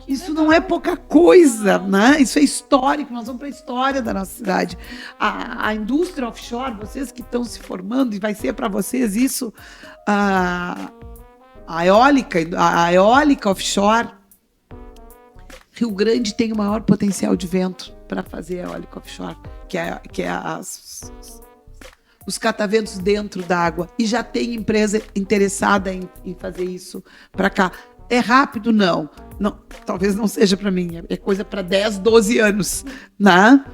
Isso não é pouca coisa, né? Isso é histórico, nós vamos para a história da nossa cidade. A indústria offshore, vocês que estão se formando, e vai ser para vocês isso, a eólica offshore, Rio Grande tem o maior potencial de vento para fazer a eólica offshore, que é os cataventos dentro da água. E já tem empresa interessada em fazer isso para cá. É rápido? Não, talvez não seja para mim, é coisa para 10, 12 anos, né?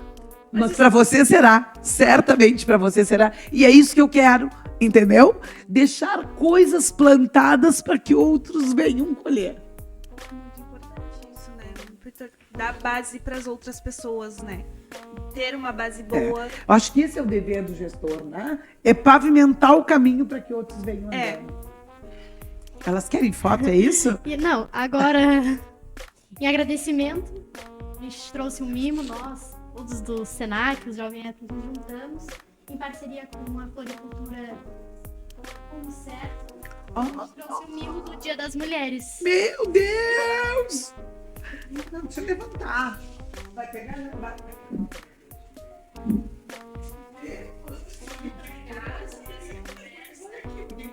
Mas para você será, certamente para você será. E é isso que eu quero, entendeu? Deixar coisas plantadas para que outros venham colher. Muito importante isso, né? Dar base para as outras pessoas, né? Ter uma base boa. Acho que esse é o dever do gestor, né? É pavimentar o caminho para que outros venham andando. Elas querem foto, é isso? Não, agora, em agradecimento, a gente trouxe um mimo, nós, todos do Senac, os jovens nos juntamos, em parceria com a Floricultura Como Certo. A gente trouxe um mimo do Dia das Mulheres. Meu Deus! Não, deixa eu levantar. Vai pegar? Vai.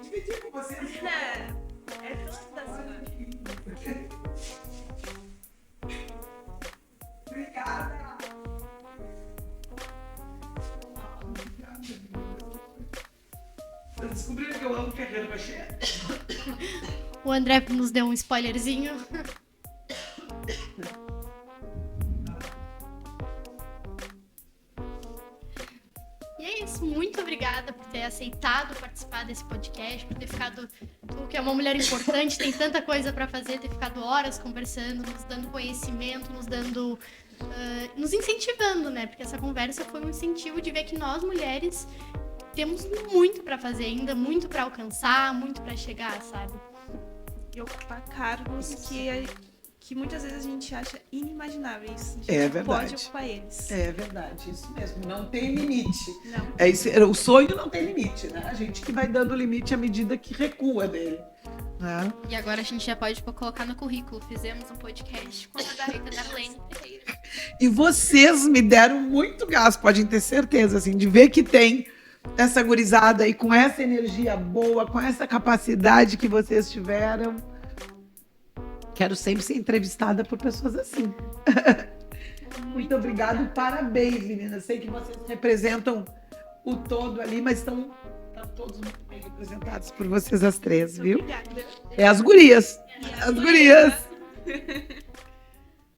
Dividir com vocês. É toda a cidade. Obrigada. Vocês descobriram que eu amo Ferreiro Rocher? O André nos deu um spoilerzinho. E é isso, muito obrigada por ter aceitado participar desse podcast, por ter ficado, tu que é uma mulher importante, tem tanta coisa para fazer, ter ficado horas conversando, nos dando conhecimento, nos incentivando, né? Porque essa conversa foi um incentivo de ver que nós mulheres temos muito pra fazer ainda, muito pra alcançar, muito pra chegar, sabe? E ocupar cargos que muitas vezes a gente acha inimagináveis. A É gente verdade. pode ocupar eles. É verdade, isso mesmo. Não tem limite. Não. O sonho não tem limite, né? A gente que vai dando limite à medida que recua dele. Né? E agora a gente já pode colocar no currículo. Fizemos um podcast com a gaita Darlene Ferreira. E vocês me deram muito gás, podem ter certeza, assim, de ver que tem essa gurizada aí com essa energia boa, com essa capacidade que vocês tiveram. Quero sempre ser entrevistada por pessoas assim. Muito obrigado, parabéns, meninas. Sei que vocês representam o todo ali, mas estão todos muito bem representados por vocês as três, viu? Obrigada. É as gurias. As gurias.